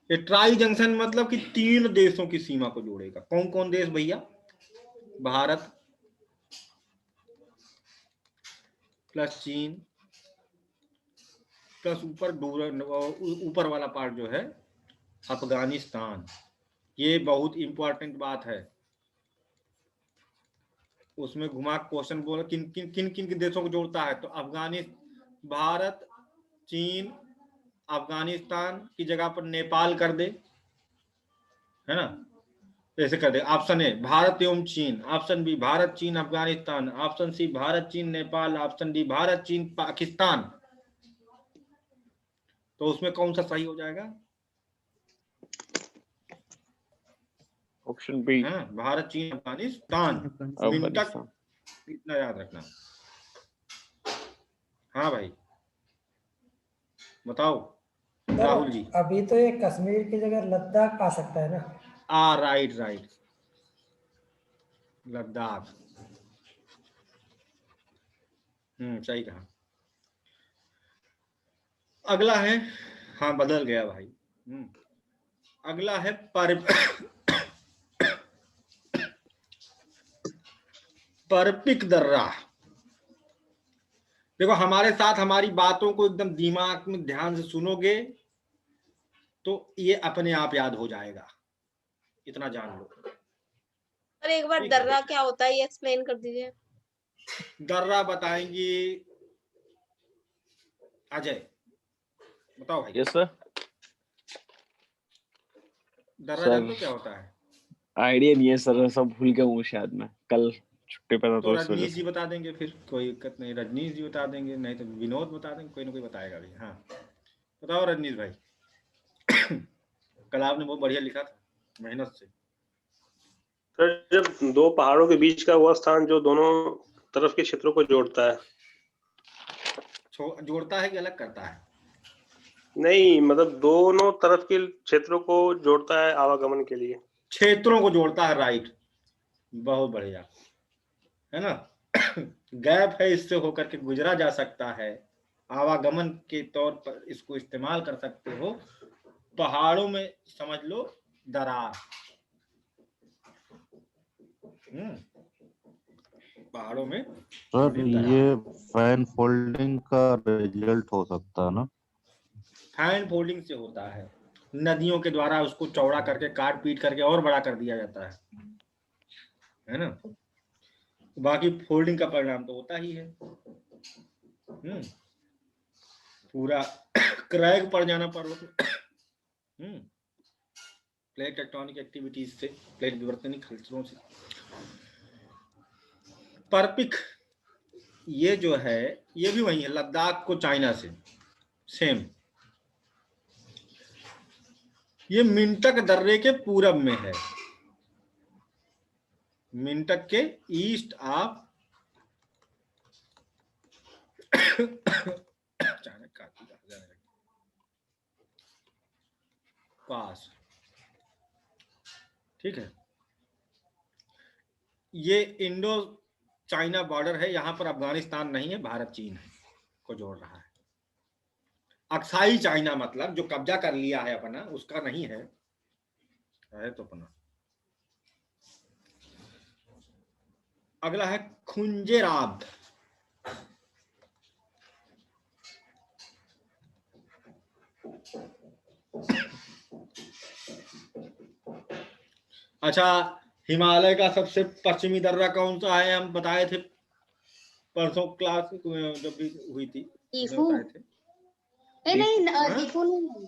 B: ये ट्राई जंक्शन मतलब कि 3 देशों की सीमा को जोड़ेगा। कौन कौन देश भैया? भारत प्लस चीन प्लस ऊपर वाला पार्ट जो है अफगानिस्तान। ये बहुत इंपॉर्टेंट बात है, उसमें घुमा क्वेश्चन बोला किन किन देशों को जोड़ता है, तो अफगानिस्तान, भारत, चीन, अफगानिस्तान की जगह पर नेपाल कर दे, है ना, ऐसे कर दे। ऑप्शन ए भारत एवं चीन, ऑप्शन बी भारत चीन अफगानिस्तान, ऑप्शन सी भारत चीन नेपाल, ऑप्शन डी भारत चीन पाकिस्तान। तो उसमें कौन सा सही हो जाएगा?
F: ऑप्शन बी,
B: भारत चीन अफगानिस्तान। मिंटक, इतना याद रखना। हाँ भाई बताओ राहुल जी।
E: अभी तो ये कश्मीर की जगह लद्दाख आ सकता है ना?
B: राइट, लद्दाख, सही कहा। अगला है, हाँ बदल गया भाई, अगला है परपिक दर्रा। देखो हमारे साथ हमारी बातों को एकदम दिमाग में ध्यान से सुनोगे तो ये अपने आप याद हो जाएगा, इतना जान लो।
I: पर एक बार दर्रा क्या होता है ये एक्सप्लेन कर दीजिए।
B: दर्रा बताएंगे अजय, बताओ भाई।
F: Yes sir.
B: दर्रा जानते हो क्या होता है?
F: आइडिया नहीं है सर, सब भूल गया हूँ शायद मैं, कल छुट्टी पे था
B: तो
F: तो इस वजह
B: रजनीश
F: से।
B: जी बता देंगे, फिर कोई दिक्कत नहीं, रजनीश जी बता देंगे, नहीं तो विनोद बता देंगे, कोई ना कोई बताएगा भी। हाँ बताओ रजनीश भाई। कल आपने बहुत बढ़िया लिखा था, मेहनत से।
L: सर जब दो पहाड़ों के बीच का वह स्थान जो दोनों तरफ के क्षेत्रों को जोड़ता है,
B: जोड़ता है कि अलग करता है?
L: नहीं मतलब दोनों तरफ के क्षेत्रों को जोड़ता है आवागमन के लिए।
B: क्षेत्रों को जोड़ता है, राइट, बहुत बढ़िया, है ना। गैप है, इससे होकर के गुजरा जा सकता है, आवागमन के तौर पर इसको इस्तेमाल कर सकते हो। पहाड़ों में समझ लो दरार, पहाड़ों में।
D: सर ये फैन फोल्डिंग का रिजल्ट हो सकता है ना?
B: फैन फोल्डिंग से होता है, नदियों के द्वारा उसको चौड़ा करके काट पीट करके और बड़ा कर दिया जाता है ना। बाकी फोल्डिंग का परिणाम तो होता ही है, पूरा क्रैक पड़ जाना पर्वत में, प्लेट टेक्टोनिक एक्टिविटीज से, प्लेट विवर्तनिक हलचलों से। परपिक ये जो है ये भी वही है, लद्दाख को चाइना से सेम। ये मिंटक दर्रे के पूरब में है, मिंटक के ईस्ट ऑफ पास, ठीक है। ये इंडो चाइना बॉर्डर है, यहां पर अफगानिस्तान नहीं है, भारत चीन को जोड़ रहा है। अक्साई चाइना मतलब जो कब्जा कर लिया है अपना, उसका नहीं है तो अपना। अगला है खुंजेराब। अच्छा, हिमालय का सबसे पश्चिमी दर्रा कौन सा है? हम बताए थे परसों क्लास जब भी हुई थी,
C: दीफू
B: बताए थे।
C: नहीं, दीफू नहीं,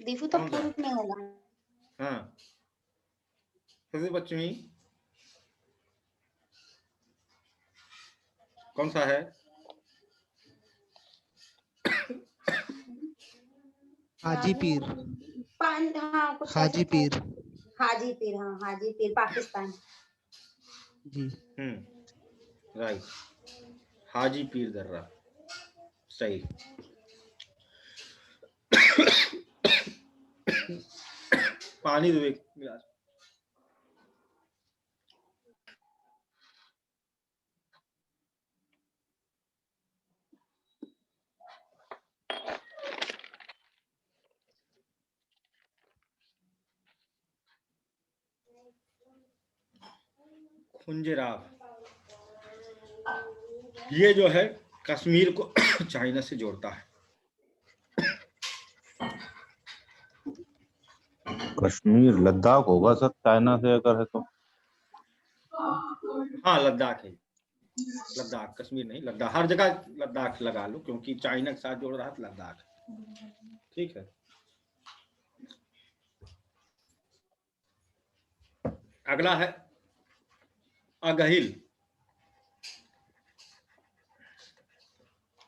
C: दीफू तो पूर्व में होगा।
B: हाँ, सबसे पश्चिमी कौन सा है?
A: हाजीपीर।
C: हाँ, कुछ
A: हाजीपीर।
C: हाजीपीर, हाँ हाजीपीर, पाकिस्तान
A: जी।
B: राइट, हाजीपीर दर्रा, सही। पानी दो एक गिलास। खुंजेराब ये जो है कश्मीर को चाइना से जोड़ता है।
D: कश्मीर लद्दाख होगा सर, चाइना से अगर है तो।
B: हाँ लद्दाख है, लद्दाख, कश्मीर नहीं, लद्दाख, हर जगह लद्दाख लगा लो, क्योंकि चाइना के साथ जोड़ रहा है लद्दाख, ठीक है। अगला है अगहिल।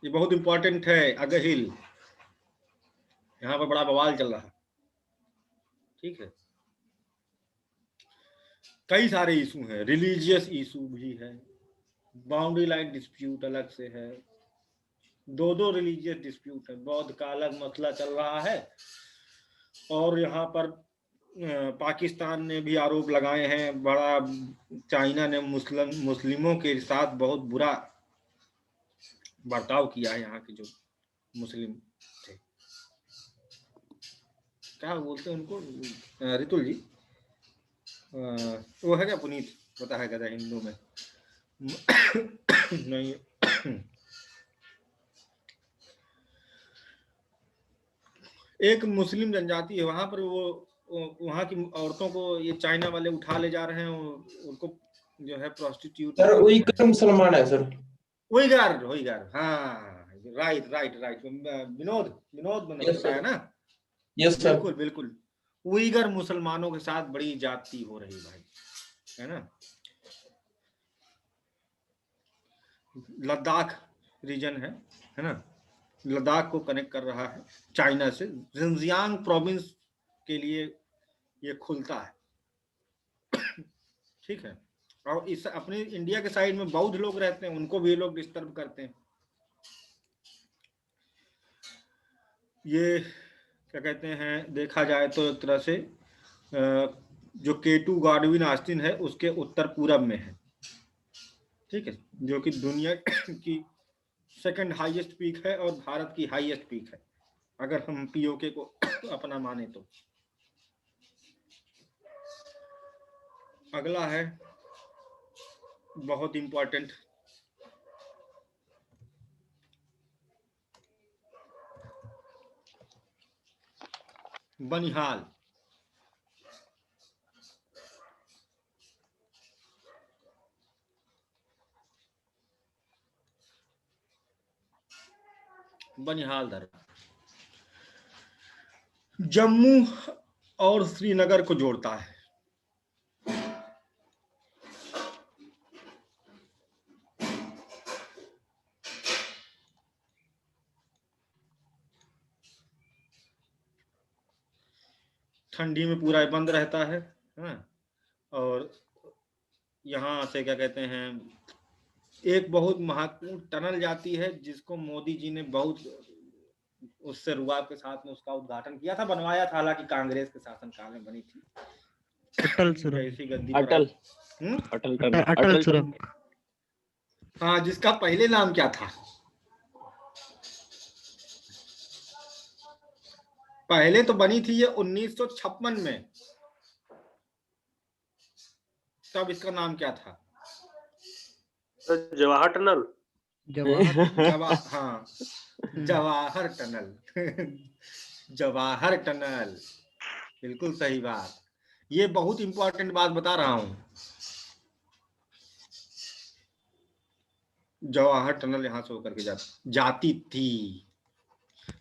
B: ये बहुत इंपॉर्टेंट है, अगहिल। यहाँ पर बड़ा बवाल चल रहा है, ठीक है। कई सारे इशू हैं, रिलीजियस इशू भी है, बाउंड्री लाइन डिस्प्यूट अलग से है, दो रिलीजियस डिस्प्यूट है, बौद्ध का अलग मसला चल रहा है, और यहाँ पर पाकिस्तान ने भी आरोप लगाए हैं बड़ा, चाइना ने मुस्लिमों के साथ बहुत बुरा बर्ताव किया है। यहाँ के जो मुस्लिम थे, क्या बोलते हैं उनको, रितुल जी, वो है क्या पुनीत, पता है क्या हिंदू में? नहीं एक मुस्लिम जनजाति है वहां पर, वो वहां की औरतों को ये चाइना वाले उठा ले जा रहे हैं, उनको जो है प्रोस्टिट्यूट।
M: सर उइगर मुसलमान है सर।
B: उइगर, हाँ राइट। विनोद मैंने बताया ना।
M: Yes sir.
B: बिल्कुल उइगर मुसलमानों के साथ बड़ी जाती हो रही भाई, है ना। लद्दाख रीजन है ना, लद्दाख को कनेक्ट कर रहा है चाइना से। जिनजियांग प्रोविंस के लिए ये खुलता है, ठीक है। और इस अपने इंडिया के साइड में बौद्ध लोग रहते हैं, उनको भी लोग डिस्टर्ब करते हैं। ये क्या कहते हैं, देखा जाए तो एक तरह से जो केटू गॉडविन ऑस्टिन है उसके उत्तर पूरब में है, ठीक है, जो कि दुनिया की सेकंड हाईएस्ट पीक है और भारत की हाईएस्ट पीक है, अगर हम पीओके को अपना माने तो। अगला है बहुत इंपॉर्टेंट, बनिहाल। बनिहाल दर्रा जम्मू और श्रीनगर को जोड़ता है। ठंडी में पूरा बंद रहता है, और यहाँ से क्या कहते हैं, एक बहुत महत्वपूर्ण टनल जाती है जिसको मोदी जी ने बहुत उससे रुआब के साथ में उसका उद्घाटन किया था, बनवाया था, हालांकि कांग्रेस के शासनकाल में बनी थी।
A: अटल सुरंग,
B: जैसी गद्दी
F: अटल
A: अटल सुरंग,
B: हाँ, जिसका पहले नाम क्या था? पहले तो बनी थी ये 1956 में, तब इसका नाम क्या था?
L: जवाहर टनल।
B: हाँ, जवाहर टनल जवाहर टनल, बिल्कुल सही बात। ये बहुत इंपॉर्टेंट बात बता रहा हूं। जवाहर टनल यहां से होकर के जाती थी,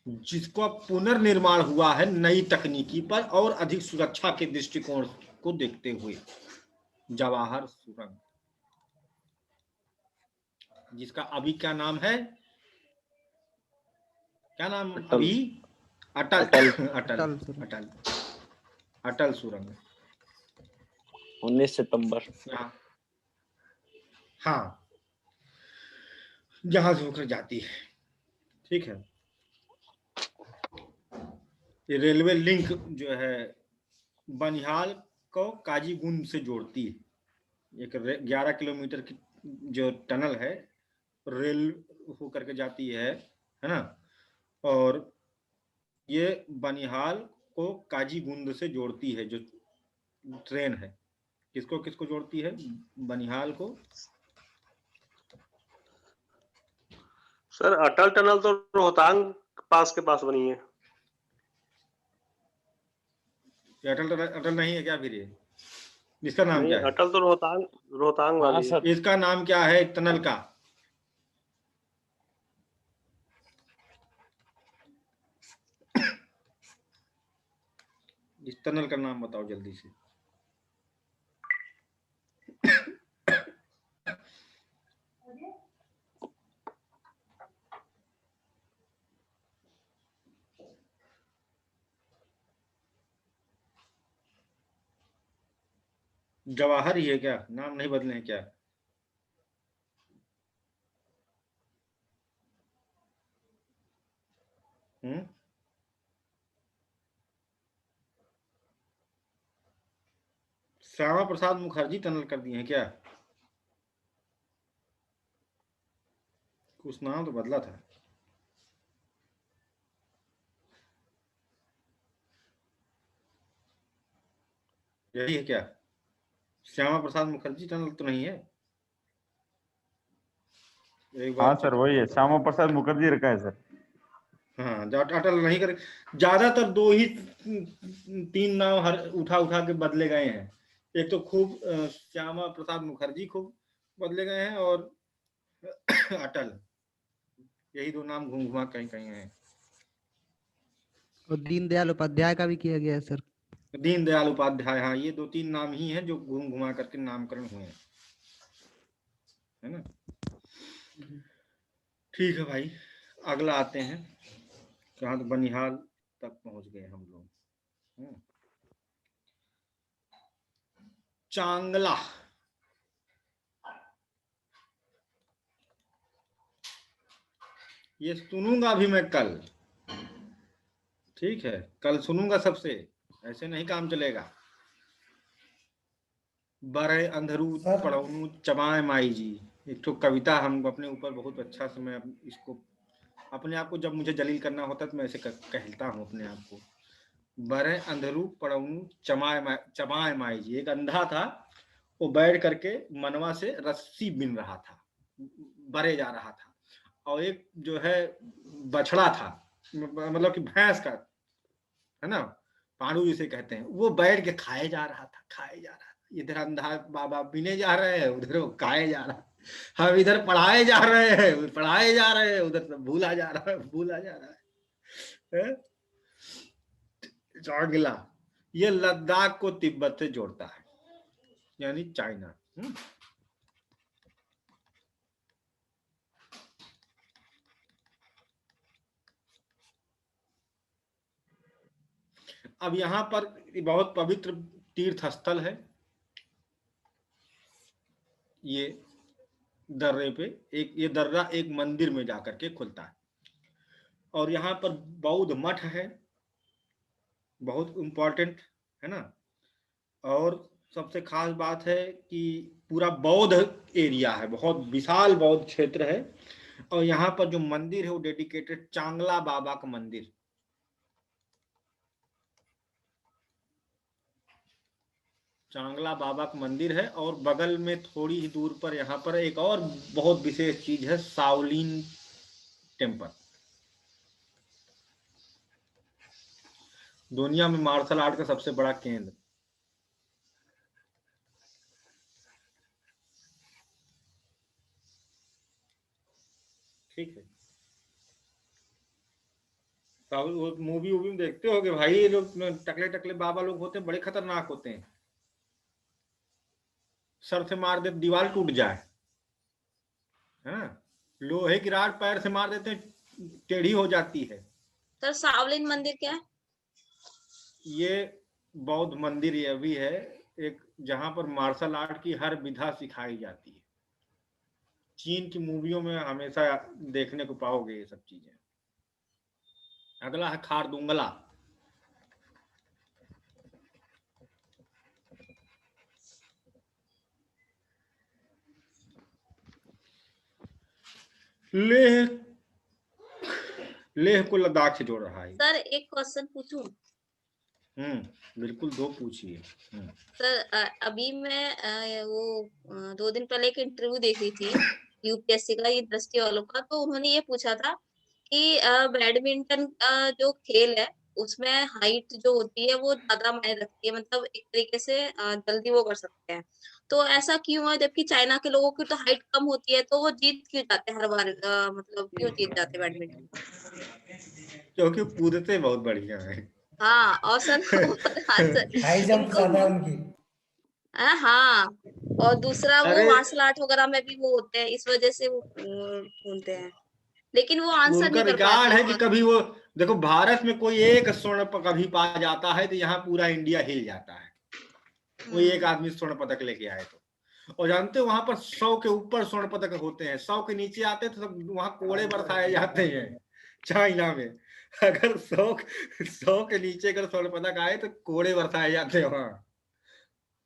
B: जिसका पुनर्निर्माण हुआ है नई तकनीकी पर और अधिक सुरक्षा के दृष्टिकोण को देखते हुए। जवाहर सुरंग, जिसका अभी क्या नाम है, क्या नाम अभी? अटल अटल अटल अटल सुरंग,
F: 19 सितंबर।
B: हाँ, जहां से होकर जाती है, ठीक है। ये रेलवे लिंक जो है बनिहाल को काजीगुंड से जोड़ती है। एक 11 किलोमीटर की जो टनल है, रेल होकर के जाती है ना, और ये बनिहाल को काजीगुंड से जोड़ती है। जो ट्रेन है किसको किसको जोड़ती है? बनिहाल को।
L: सर अटल टनल तो रोहतांग पास के पास बनी है।
B: अटल नहीं है क्या फिर ये? इसका नाम क्या है?
L: अटल तो रोहतांग वाली है।
B: इसका नाम क्या है टनल का? इस टनल का नाम बताओ जल्दी से। जवाहर ही है क्या? नाम नहीं बदले हैं क्या? श्यामा प्रसाद मुखर्जी टनल कर दिए हैं क्या? कुछ नाम तो बदला था। यही है क्या? श्यामा प्रसाद मुखर्जी टनल तो नहीं है?
H: हाँ सर वही है, श्यामा प्रसाद मुखर्जी रखा है सर।
B: हाँ, अटल नहीं कर, ज्यादातर 2 ही 3 नाम हर उठा के बदले गए हैं। एक तो खूब श्यामा प्रसाद मुखर्जी खूब बदले गए हैं, और अटल, यही 2 नाम घूम घुमा कहीं कहीं हैं।
A: और दीनदयाल उपाध्याय का भी किया गया है सर।
B: दीनदयाल उपाध्याय, हाँ ये 2-3 नाम ही हैं जो घूम घुमा करके नामकरण हुए हैं, है ना। ठीक है भाई, अगला आते हैं, कहाँ तो बनिहाल तक पहुंच गए हम लोग। चांगला, ये सुनूंगा भी मैं कल, ठीक है, कल सुनूंगा सबसे, ऐसे नहीं काम चलेगा। बड़े अंधरू पढ़ऊ चबाए माई जी, एक तो कविता हम अपने ऊपर बहुत अच्छा से, मैं इसको अपने आप को जब मुझे जलील करना होता है तो मैं ऐसे कहता हूँ अपने आप को। बड़े अंधरू पढ़ऊ चबाए माई जी, एक अंधा था, वो बैठ करके मनवा से रस्सी बिन रहा था, बरे जा रहा था, और एक जो है बछड़ा था, मतलब कि भैंस का, है ना, पांडु जिसे कहते हैं, वो बैठ के खाए जा रहा था। इधर अंधा बाबा बिने जा रहे हैं, उधर वो खाए जा रहा है, हम इधर पढ़ाए जा रहे हैं, उधर सब भूला जा रहा है। चांगला, ये लद्दाख को तिब्बत से जोड़ता है, यानी चाइना। अब यहाँ पर बहुत पवित्र तीर्थ स्थल है, ये दर्रे पे ये दर्रा एक मंदिर में जाकर के खुलता है, और यहाँ पर बौद्ध मठ है, बहुत इम्पोर्टेंट है ना। और सबसे खास बात है कि पूरा बौद्ध एरिया है, बहुत विशाल बौद्ध क्षेत्र है, और यहाँ पर जो मंदिर है वो डेडिकेटेड चांगला बाबा का मंदिर, चांगला बाबा का मंदिर है। और बगल में थोड़ी ही दूर पर यहाँ पर एक और बहुत विशेष चीज है, शाओलिन टेम्पल, दुनिया में मार्शल आर्ट का सबसे बड़ा केंद्र। ठीक है, वो मूवी में देखते होगे भाई, ये लोग टकले टकले बाबा लोग होते हैं, बड़े खतरनाक होते हैं, सर से मार दे दीवार टूट जाए, हाँ, लोहे की राड पैर से मार देते टेढ़ी हो जाती है।
I: सर शाओलिन मंदिर क्या है?
B: ये बौद्ध मंदिर ये भी है एक, जहां पर मार्शल आर्ट की हर विधा सिखाई जाती है। चीन की मूवियों में हमेशा देखने को पाओगे ये सब चीजें। अगला है खारदुंगला, लेह को लद्दाख से जोड़ रहा है।
I: सर एक क्वेश्चन पूछूं?
B: बिल्कुल, 2 पूछिए।
I: सर अभी मैं वो 2 दिन पहले एक इंटरव्यू देख रही थी यूपीएससी का, ये दृष्टि वालों का, तो उन्होंने ये पूछा था कि बैडमिंटन जो खेल है उसमें हाइट जो होती है वो ज्यादा मायने रखती है, मतलब एक तरीके से जल्दी वो कर सकते हैं, तो ऐसा क्यों है? जबकि चाइना के लोगों की तो हाइट कम होती है, तो वो जीत क्यों जाते हैं हर बार? मतलब क्यों जीत जाते हैं बैडमिंटन?
B: क्योंकि कूदते बहुत बढ़िया है।
I: हाँ, और सर
E: हाई जंप ज्यादा है उनकी।
I: हाँ, और दूसरा वो
B: अरे
I: मार्शल आर्ट वगैरह में भी वो होते हैं, इस वजह से वो बोलते हैं, लेकिन वो आंसर
B: उनका
I: नहीं कर
B: रिकॉर्ड
I: पाते।
B: है कि कभी वो देखो, भारत में कोई एक स्वर्ण कभी पा जाता है तो यहाँ पूरा इंडिया हिल जाता है, कोई एक आदमी स्वर्ण पदक लेके आए तो। और जानते हो वहां पर 100 के ऊपर स्वर्ण पदक होते हैं, 100 के नीचे आते तो सब वहां कोड़े बरसाए जाते हैं चाइना में। अगर 100 के नीचे अगर स्वर्ण पदक आए तो कोड़े बरसाए जाते हैं वहां,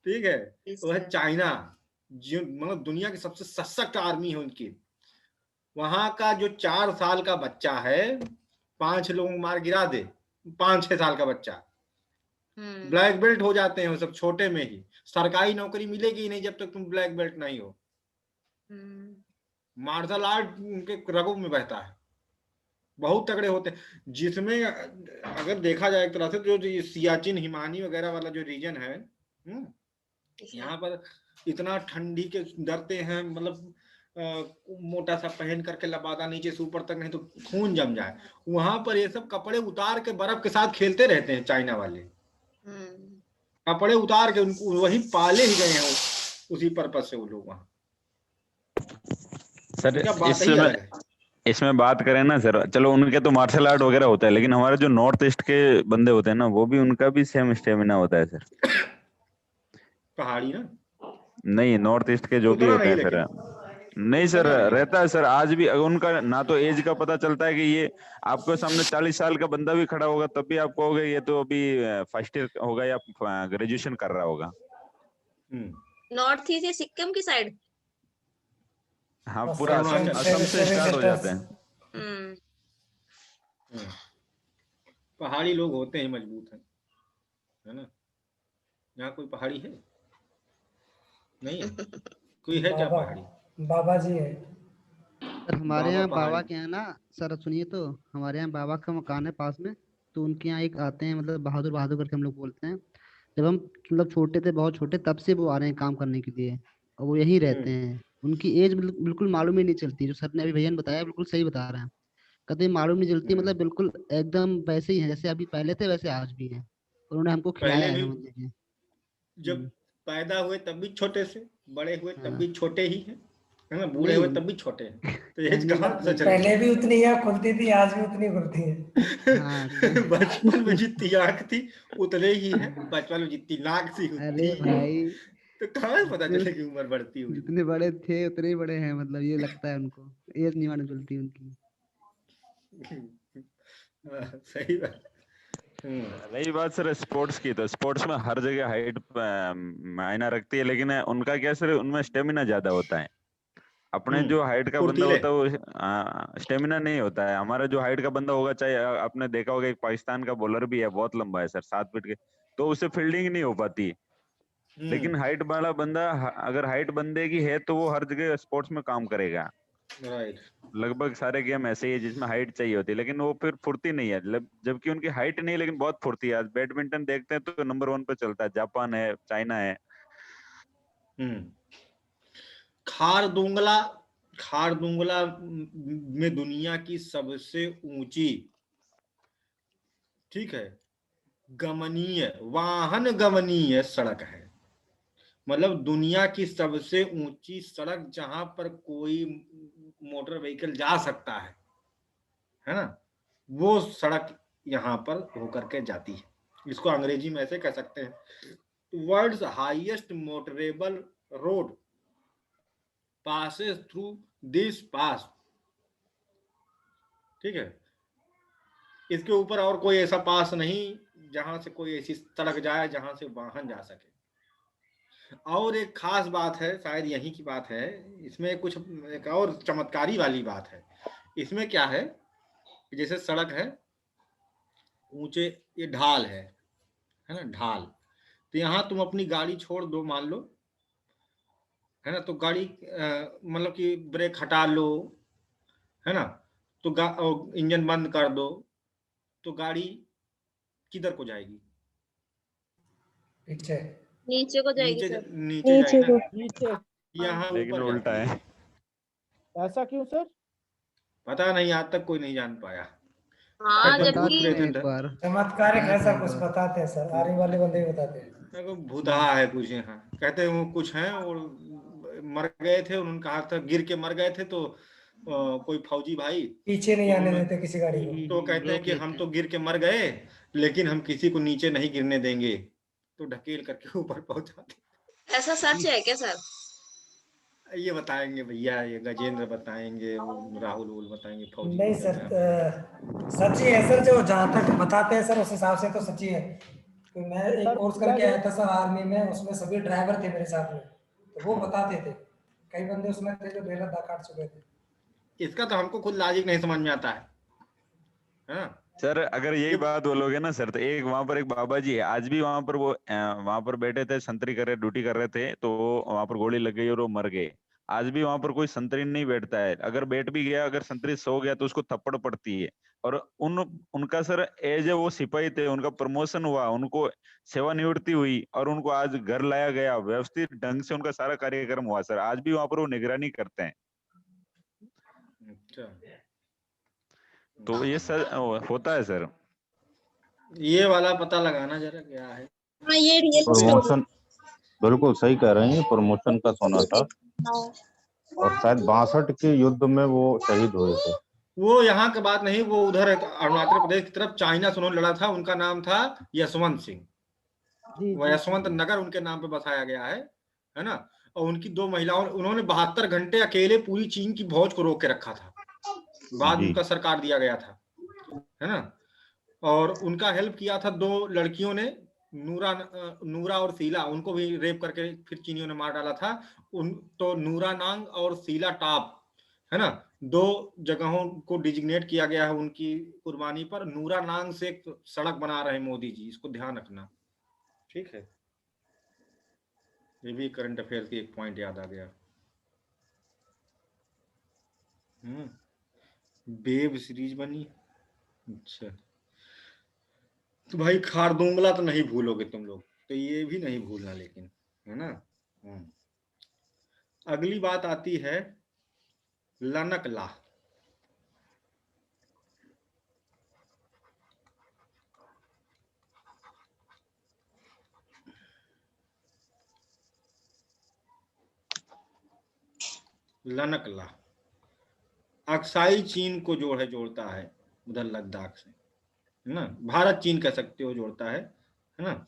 B: ठीक है। वो है चाइना, जो मतलब दुनिया की सबसे सशक्त आर्मी है उनकी। वहां का जो 4 साल का बच्चा है 5 लोगों मार गिरा दे, 5-6 साल का बच्चा ब्लैक बेल्ट हो जाते हैं वो सब छोटे में ही। सरकारी नौकरी मिलेगी ही नहीं जब तक तुम ब्लैक बेल्ट नहीं हो। मार्शल आर्ट उनके रगों में बहता है, बहुत तगड़े होते हैं। जिसमें अगर देखा जाए एक तरह से जो सियाचिन हिमानी वगैरह वाला जो रीजन है, यहाँ पर इतना ठंडी के डरते हैं, मतलब मोटा सा पहन करके लबादा नीचे से ऊपर तक, नहीं तो खून जम जाए। वहां पर ये सब कपड़े उतार के बर्फ के साथ खेलते रहते हैं चाइना वाले। कपड़े उतार के उनको वही पाले ही गए हैं उसी पर्पज से वो लोग वहाँ।
H: सर
B: उनका बात ही अलग है।
H: इसमें बात करें ना सर, चलो उनके तो मार्शल आर्ट वगैरह होता है, लेकिन हमारे जो नॉर्थ ईस्ट के बंदे होते हैं ना, वो भी उनका भी सेम स्टेमिना होता है सर।
B: पहाड़ी ना,
H: नहीं, नॉर्थ ईस्ट के जो भी
B: उतना
H: होते
B: नहीं
H: हैं सर,
B: लेकिन
H: नहीं सर,
B: उतना नहीं।
H: रहता है सर आज भी। अगर उनका ना तो एज का पता चलता है कि ये आपको सामने 40 साल का बंदा भी खड़ा होगा तब भी आप कहोगे ये तो अभी फर्स्ट ईयर होगा या ग्रेजुएशन कर रहा होगा।
I: नॉर्थ ईस्ट सिक्किम की साइड।
H: हाँ, पूरा असम से स्टार्ट हो जाते हैं।
B: पहाड़ी लोग होते हैं मजबूत है ना। यहाँ कोई पहाड़ी है? नहीं है। कोई है क्या पहाड़ी?
E: बाबा जी है
A: सर हमारे यहाँ बाबा के यहाँ ना, सर सुनिए तो, हमारे यहाँ बाबा का मकान है पास में, तो उनके यहाँ एक आते हैं, मतलब बहादुर बहादुर करके हम लोग बोलते हैं। जब हम मतलब छोटे थे, बहुत छोटे, तब से वो आ रहे हैं काम करने के लिए, और वो यहीं रहते हैं। उनकी एज बिल्कुल मालूम ही नहीं चलती। जो सर ने अभी भैया ने बताया बिल्कुल सही बता रहे हैं, कभी मालूम नहीं चलती, मतलब बिल्कुल एकदम वैसे ही है जैसे अभी पहले थे वैसे आज भी हैं। उन्होंने हमको खिलाया
B: पहले
A: है,
B: भी
A: समझ लीजिए।
B: जब पैदा हुए तब भी छोटे से, बड़े हुए तब भी छोटे ही हैं, है ना, बूढ़े
A: नहीं।
B: हुए तब भी छोटे हैं। तो एज कहाँ से चली?
E: पहले भी उतनी आँख खुलती थी, आज भी उतनी खुलती है।
B: बचपन में जितनी आँख थी उतने ही है, बचपन में जितनी नाक थी
A: अरे
B: उतनी
A: भाई,
B: तो कहाँ से पता चले कि उम्र बढ़ती हुई?
A: जितने बड़े थे उतने ही बड़े हैं, मतलब ये लगता है उनको, एज नहीं मालूम चलती उनकी।
B: सही बात।
H: रही बात सर स्पोर्ट्स की, तो स्पोर्ट्स में हर जगह हाइट मायना रखती है, लेकिन उनका क्या सर, उनमें स्टेमिना ज्यादा होता है। अपने जो हाइट का बंदा होता है वो स्टेमिना नहीं होता है। हमारा जो हाइट का बंदा होगा, चाहे आपने देखा होगा एक पाकिस्तान का बॉलर भी है, बहुत लंबा है सर, 7 फीट के, तो उससे फील्डिंग नहीं हो पाती। लेकिन हाइट वाला बंदा, अगर हाइट बंदे की है तो वो हर जगह स्पोर्ट्स में काम करेगा।
B: राइट।
H: लगभग सारे गेम ऐसे ही है जिसमें हाइट चाहिए होती है, लेकिन वो फिर फुर्ती नहीं है, जबकि उनकी हाइट नहीं है लेकिन बहुत फुर्ती है। आज बैडमिंटन देखते हैं तो नंबर 1 पे चलता है, जापान है, चाइना है।
B: खारदुंगला, खारदुंगला में दुनिया की सबसे ऊंची, ठीक है, गमनीय, वाहन गमनीय सड़क है। मतलब दुनिया की सबसे ऊंची सड़क जहां पर कोई मोटर व्हीकल जा सकता है ना, वो सड़क यहाँ पर होकर के जाती है। इसको अंग्रेजी में ऐसे कह सकते हैं, world's highest motorable road passes through this pass। ठीक है, इसके ऊपर और कोई ऐसा पास नहीं जहां से कोई ऐसी सड़क जाए जहां से वाहन जा सके। और एक खास बात है, शायद यही की बात है, इसमें कुछ एक और चमत्कारी वाली बात है। इसमें क्या है, जैसे सड़क है, ऊंचे ये ढाल है ना, ढाल, तो यहाँ तुम अपनी गाड़ी छोड़ दो मान लो, है ना, तो गाड़ी मतलब कि ब्रेक हटा लो, है ना, तो इंजन बंद कर दो, तो गाड़ी किधर को जाएगी?
E: पीछे,
I: नीचे को जाएगी
B: नीचे,
I: सर।
B: नीचे जाएगी ना।
N: नीचे।
B: यहाँ
H: लेकिन
B: ऊपर
H: उल्टा
B: जाती
H: है।
N: ऐसा क्यों सर?
B: पता नहीं, आज तक कोई नहीं जान पाया।
I: हाँ,
B: एकदम
I: जबकि
B: भूत प्रेत है।
E: चमत्कारिक है सब कुछ बताते हैं सर, आने वाले बंदे ही बताते हैं।
B: भूतहा है कुछ यहाँ, कहते हैं वो कुछ हैं और मर गए थे, उन्होंने कहा था गिर के मर गए थे, तो कोई फौजी भाई
E: पीछे नहीं आने देते किसी गाड़ी को।
B: तो कहते हैं कि हम तो गिर के मर गए लेकिन हम किसी को नीचे नहीं गिरने देंगे, तो ढकेल करके ऊपर पहुंचाते।
I: ऐसा सच है क्या सर?
B: ये बताएंगे भैया, ये गजेंद्र बताएंगे, राहुल बताएंगे, फौजी
E: नहीं सर, सच ही है सर, जो जहाँ तक बताते हैं सर उस हिसाब से तो सच ही है। तो मैं एक कोर्स करके आया था सर आर्मी में, उसमें सभी ड्राइवर थे मेरे साथ में, तो वो बताते थे, कई बंदे उसमें थे जो बेलत दा काट चुके थे।
B: इसका तो हमको खुद लॉजिक नहीं समझ में आता है।
H: सर अगर यही बात बोलोगे ना सर, तो एक वहां पर एक बाबा जी है, आज भी वहां पर वो वहां पर बैठे थे, संतरी कर रहे, ड्यूटी कर रहे थे, तो वहां पर गोली लग गई और वो मर गए। आज भी वहां पर कोई संतरी नहीं बैठता है, अगर बैठ भी गया, अगर संतरी सो गया तो उसको थप्पड़ पड़ती है। और उनका सर एज वो सिपाही थे, उनका प्रमोशन हुआ, उनको सेवानिवृत्ति हुई और उनको आज घर लाया गया, व्यवस्थित ढंग से उनका सारा कार्यक्रम हुआ सर। आज भी वहां पर वो निगरानी करते हैं। तो ये सर होता है सर।
B: ये वाला पता लगाना जरा क्या है।
I: हाँ ये रियल स्टोरी।
D: प्रमोशन, बिल्कुल सही कह रहे हैं, प्रमोशन का सोना था। और शायद 62 के युद्ध में वो शहीद हुए थे।
B: वो यहाँ की बात नहीं, वो उधर अरुणाचल प्रदेश की तरफ चाइना से उन्होंने लड़ा था। उनका नाम था यशवंत सिंह। वो यशवंत नगर उनके नाम पे बसाया गया है ना। और उनकी 2 महिलाओं, उन्होंने 72 घंटे अकेले पूरी चीन की फौज को रोक के रखा था। बाद में उनका सरकार दिया गया था, है ना। और उनका हेल्प किया था 2 लड़कियों ने, नूरा और शीला, उनको भी रेप करके फिर चीनियों ने मार डाला था। उन तो नूरा नांग और शीला टाप, है ना, 2 जगहों को डिजिग्नेट किया गया है उनकी कुर्बानी पर। नूरा नांग से एक सड़क बना रहे हैं मोदी जी, इसको ध्यान रखना, ठीक है। ये भी करंट अफेयर की एक पॉइंट याद आ गया। बेब सीरीज बनी, अच्छा। तो भाई खारदुंगला तो नहीं भूलोगे तुम लोग, तो ये भी नहीं भूलना लेकिन, है ना। अगली बात आती है लनकला। लनकला अक्साई चीन को जोड़ता है उधर लद्दाख से, है ना। भारत चीन कह सकते हो, जोड़ता है ना।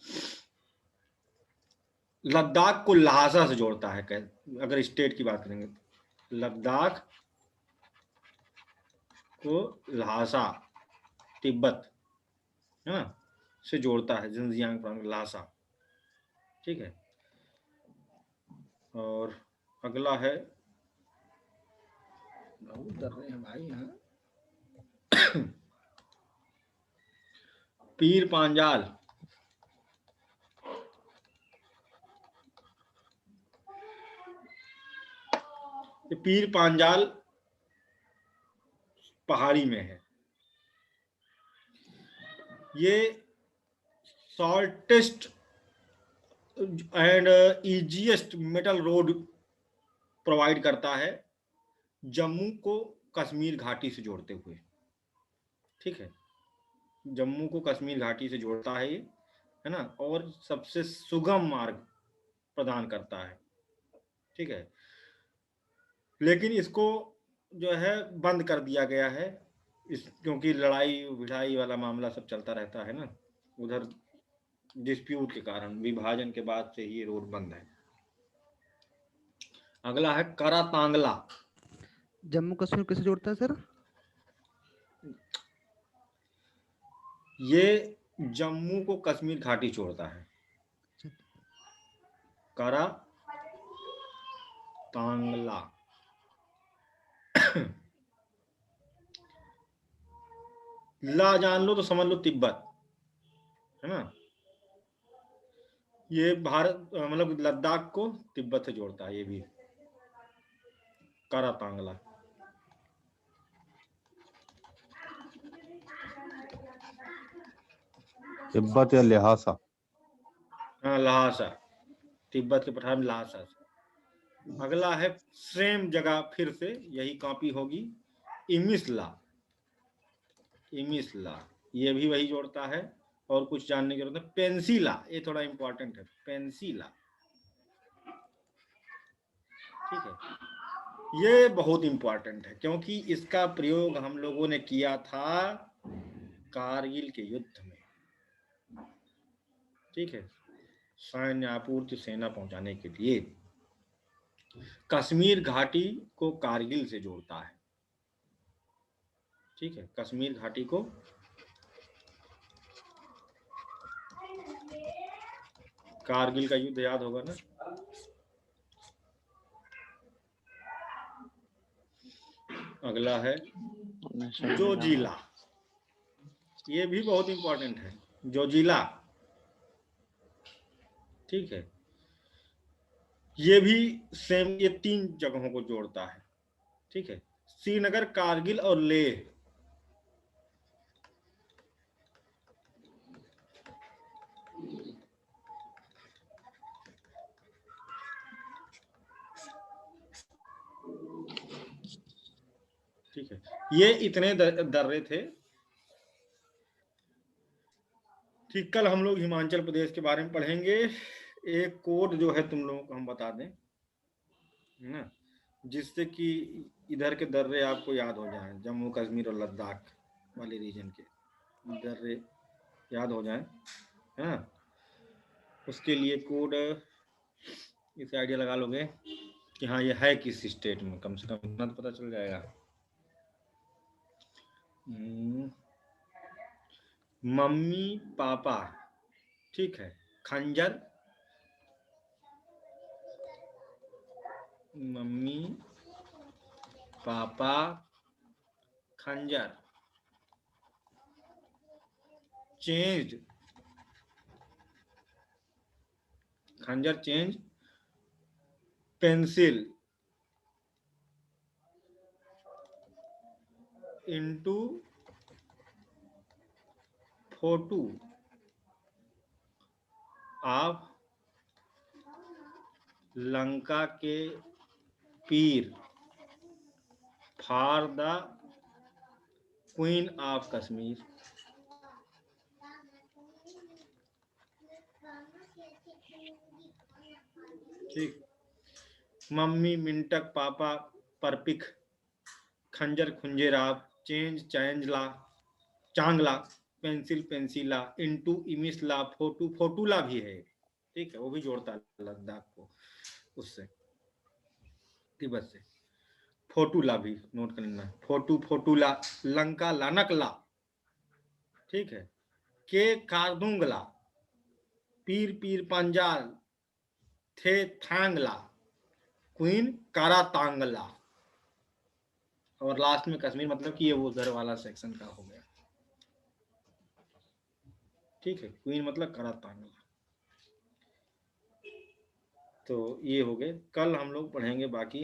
B: लद्दाख को लहासा से जोड़ता है, अगर स्टेट की बात करेंगे तो लद्दाख को लहासा, तिब्बत, है ना, से जोड़ता है, जिनजियांग प्रांत लहासा, ठीक है। और अगला है, बहुत डर रहे हैं भाई यहाँ, पीर पांजाल। ये पीर पांजाल पहाड़ी में है। ये shortest and easiest metal road provide करता है जम्मू को कश्मीर घाटी से जोड़ते हुए, ठीक है। जम्मू को कश्मीर घाटी से जोड़ता है ये, है ना, और सबसे सुगम मार्ग प्रदान करता है, ठीक है। लेकिन इसको जो है बंद कर दिया गया है, क्योंकि लड़ाई भिड़ाई वाला मामला सब चलता रहता है ना उधर, डिस्प्यूट के कारण, विभाजन के बाद से ही ये रोड बंद है। अगला है करातांगला।
A: जम्मू कश्मीर किसे जोड़ता है सर?
B: ये जम्मू को कश्मीर घाटी जोड़ता है। करा तांगला ला जान लो तो समझ लो तिब्बत, है ना। ये भारत मतलब लद्दाख को तिब्बत से जोड़ता है, ये भी करा तांगला।
D: तिब्बत या लहासा?
B: हाँ लहासा, तिब्बत के पठार में लहासा। अगला है सेम जगह, फिर से यही कॉपी होगी, इमिसला। इमिसला ये भी वही जोड़ता है। और कुछ जानने की जरूरत है, पेंसिला, ये थोड़ा इंपॉर्टेंट है, पेंसिला, ठीक है। ये बहुत इंपॉर्टेंट है क्योंकि इसका प्रयोग हम लोगों ने किया था कारगिल के युद्ध में, ठीक है, सैन्य आपूर्ति, सेना पहुंचाने के लिए। कश्मीर घाटी को कारगिल से जोड़ता है, ठीक है। कश्मीर घाटी को कारगिल का युद्ध याद होगा ना। अगला है जोजिला। ये भी बहुत इंपॉर्टेंट है, जोजिला, ठीक है। ये भी सेम, ये 3 जगहों को जोड़ता है, ठीक है। श्रीनगर, कारगिल और लेह। ठीक है, ये इतने दर्रे थे ठीक, कल हम लोग हिमाचल प्रदेश के बारे में पढ़ेंगे। एक कोड जो है तुम लोगों को हम बता दें, है ना, जिससे कि इधर के दर्रे आपको याद हो जाएं, जम्मू कश्मीर और लद्दाख वाले रीजन के दर्रे याद हो जाएं, है ना। उसके लिए कोड इसे आइडिया लगा लोगे कि हाँ ये है किस स्टेट में, कम से कम इतना तो पता चल जाएगा। मम्मी पापा, ठीक है, खंजर, मम्मी पापा खंजर, चेंज, खंजर change, pencil into photo of Lanka के पीर for the queen of Kashmir. ठीक, मम्मी मिंटक पापा परपिक, खंजर खुंजेराब, चेंज चैंजला चांगला, पेंसिल पेंसिला, इनटू इमिसला, फोटू फोटूला भी है, ठीक है, वो भी जोड़ता है लद्दाख को उससे, तिब्बत से। फोटूला भी नोट कर लेना, फोटू फोटूला, लंका लानकला, ठीक है, के कारदुंगला, पीर पीर पंजाल, थे थांगला, क्वीन कारातांगला, और लास्ट में कश्मीर, मतलब कि ये वो उधर वाला सेक्शन का हो गया, ठीक है, क्वीन मतलब कारातांगला। तो ये हो गए, कल हम लोग पढ़ेंगे बाकी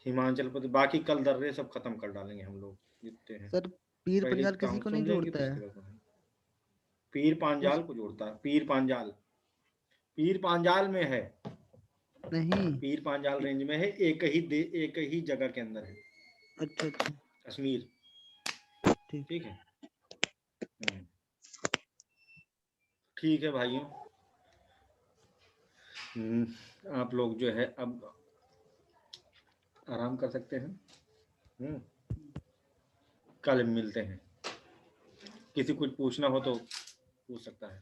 B: हिमाचल प्रदेश, बाकी कल दर्रे सब खत्म कर डालेंगे हम लोग जितने हैं।
A: सर पीर
B: पहले
A: पंजाल
B: इसका
A: किसी
B: हम
A: को नहीं
B: समझेंगे,
A: जोड़ता
B: तो
A: है?
B: उसके बाद पढ़ेंगे। पीर पांजाल को जोड़ता है, पीर पांजाल, पीर पांजाल में है,
A: नहीं।
B: पीर पांजाल रेंज में है, एक ही जगह के अंदर है।
A: अच्छा अच्छा,
B: कश्मीर,
A: ठीक।
B: ठीक है। ठीक है भाइयों, आप लोग जो है अब आराम कर सकते हैं। कल मिलते हैं, किसी कुछ पूछना हो तो पूछ सकता है।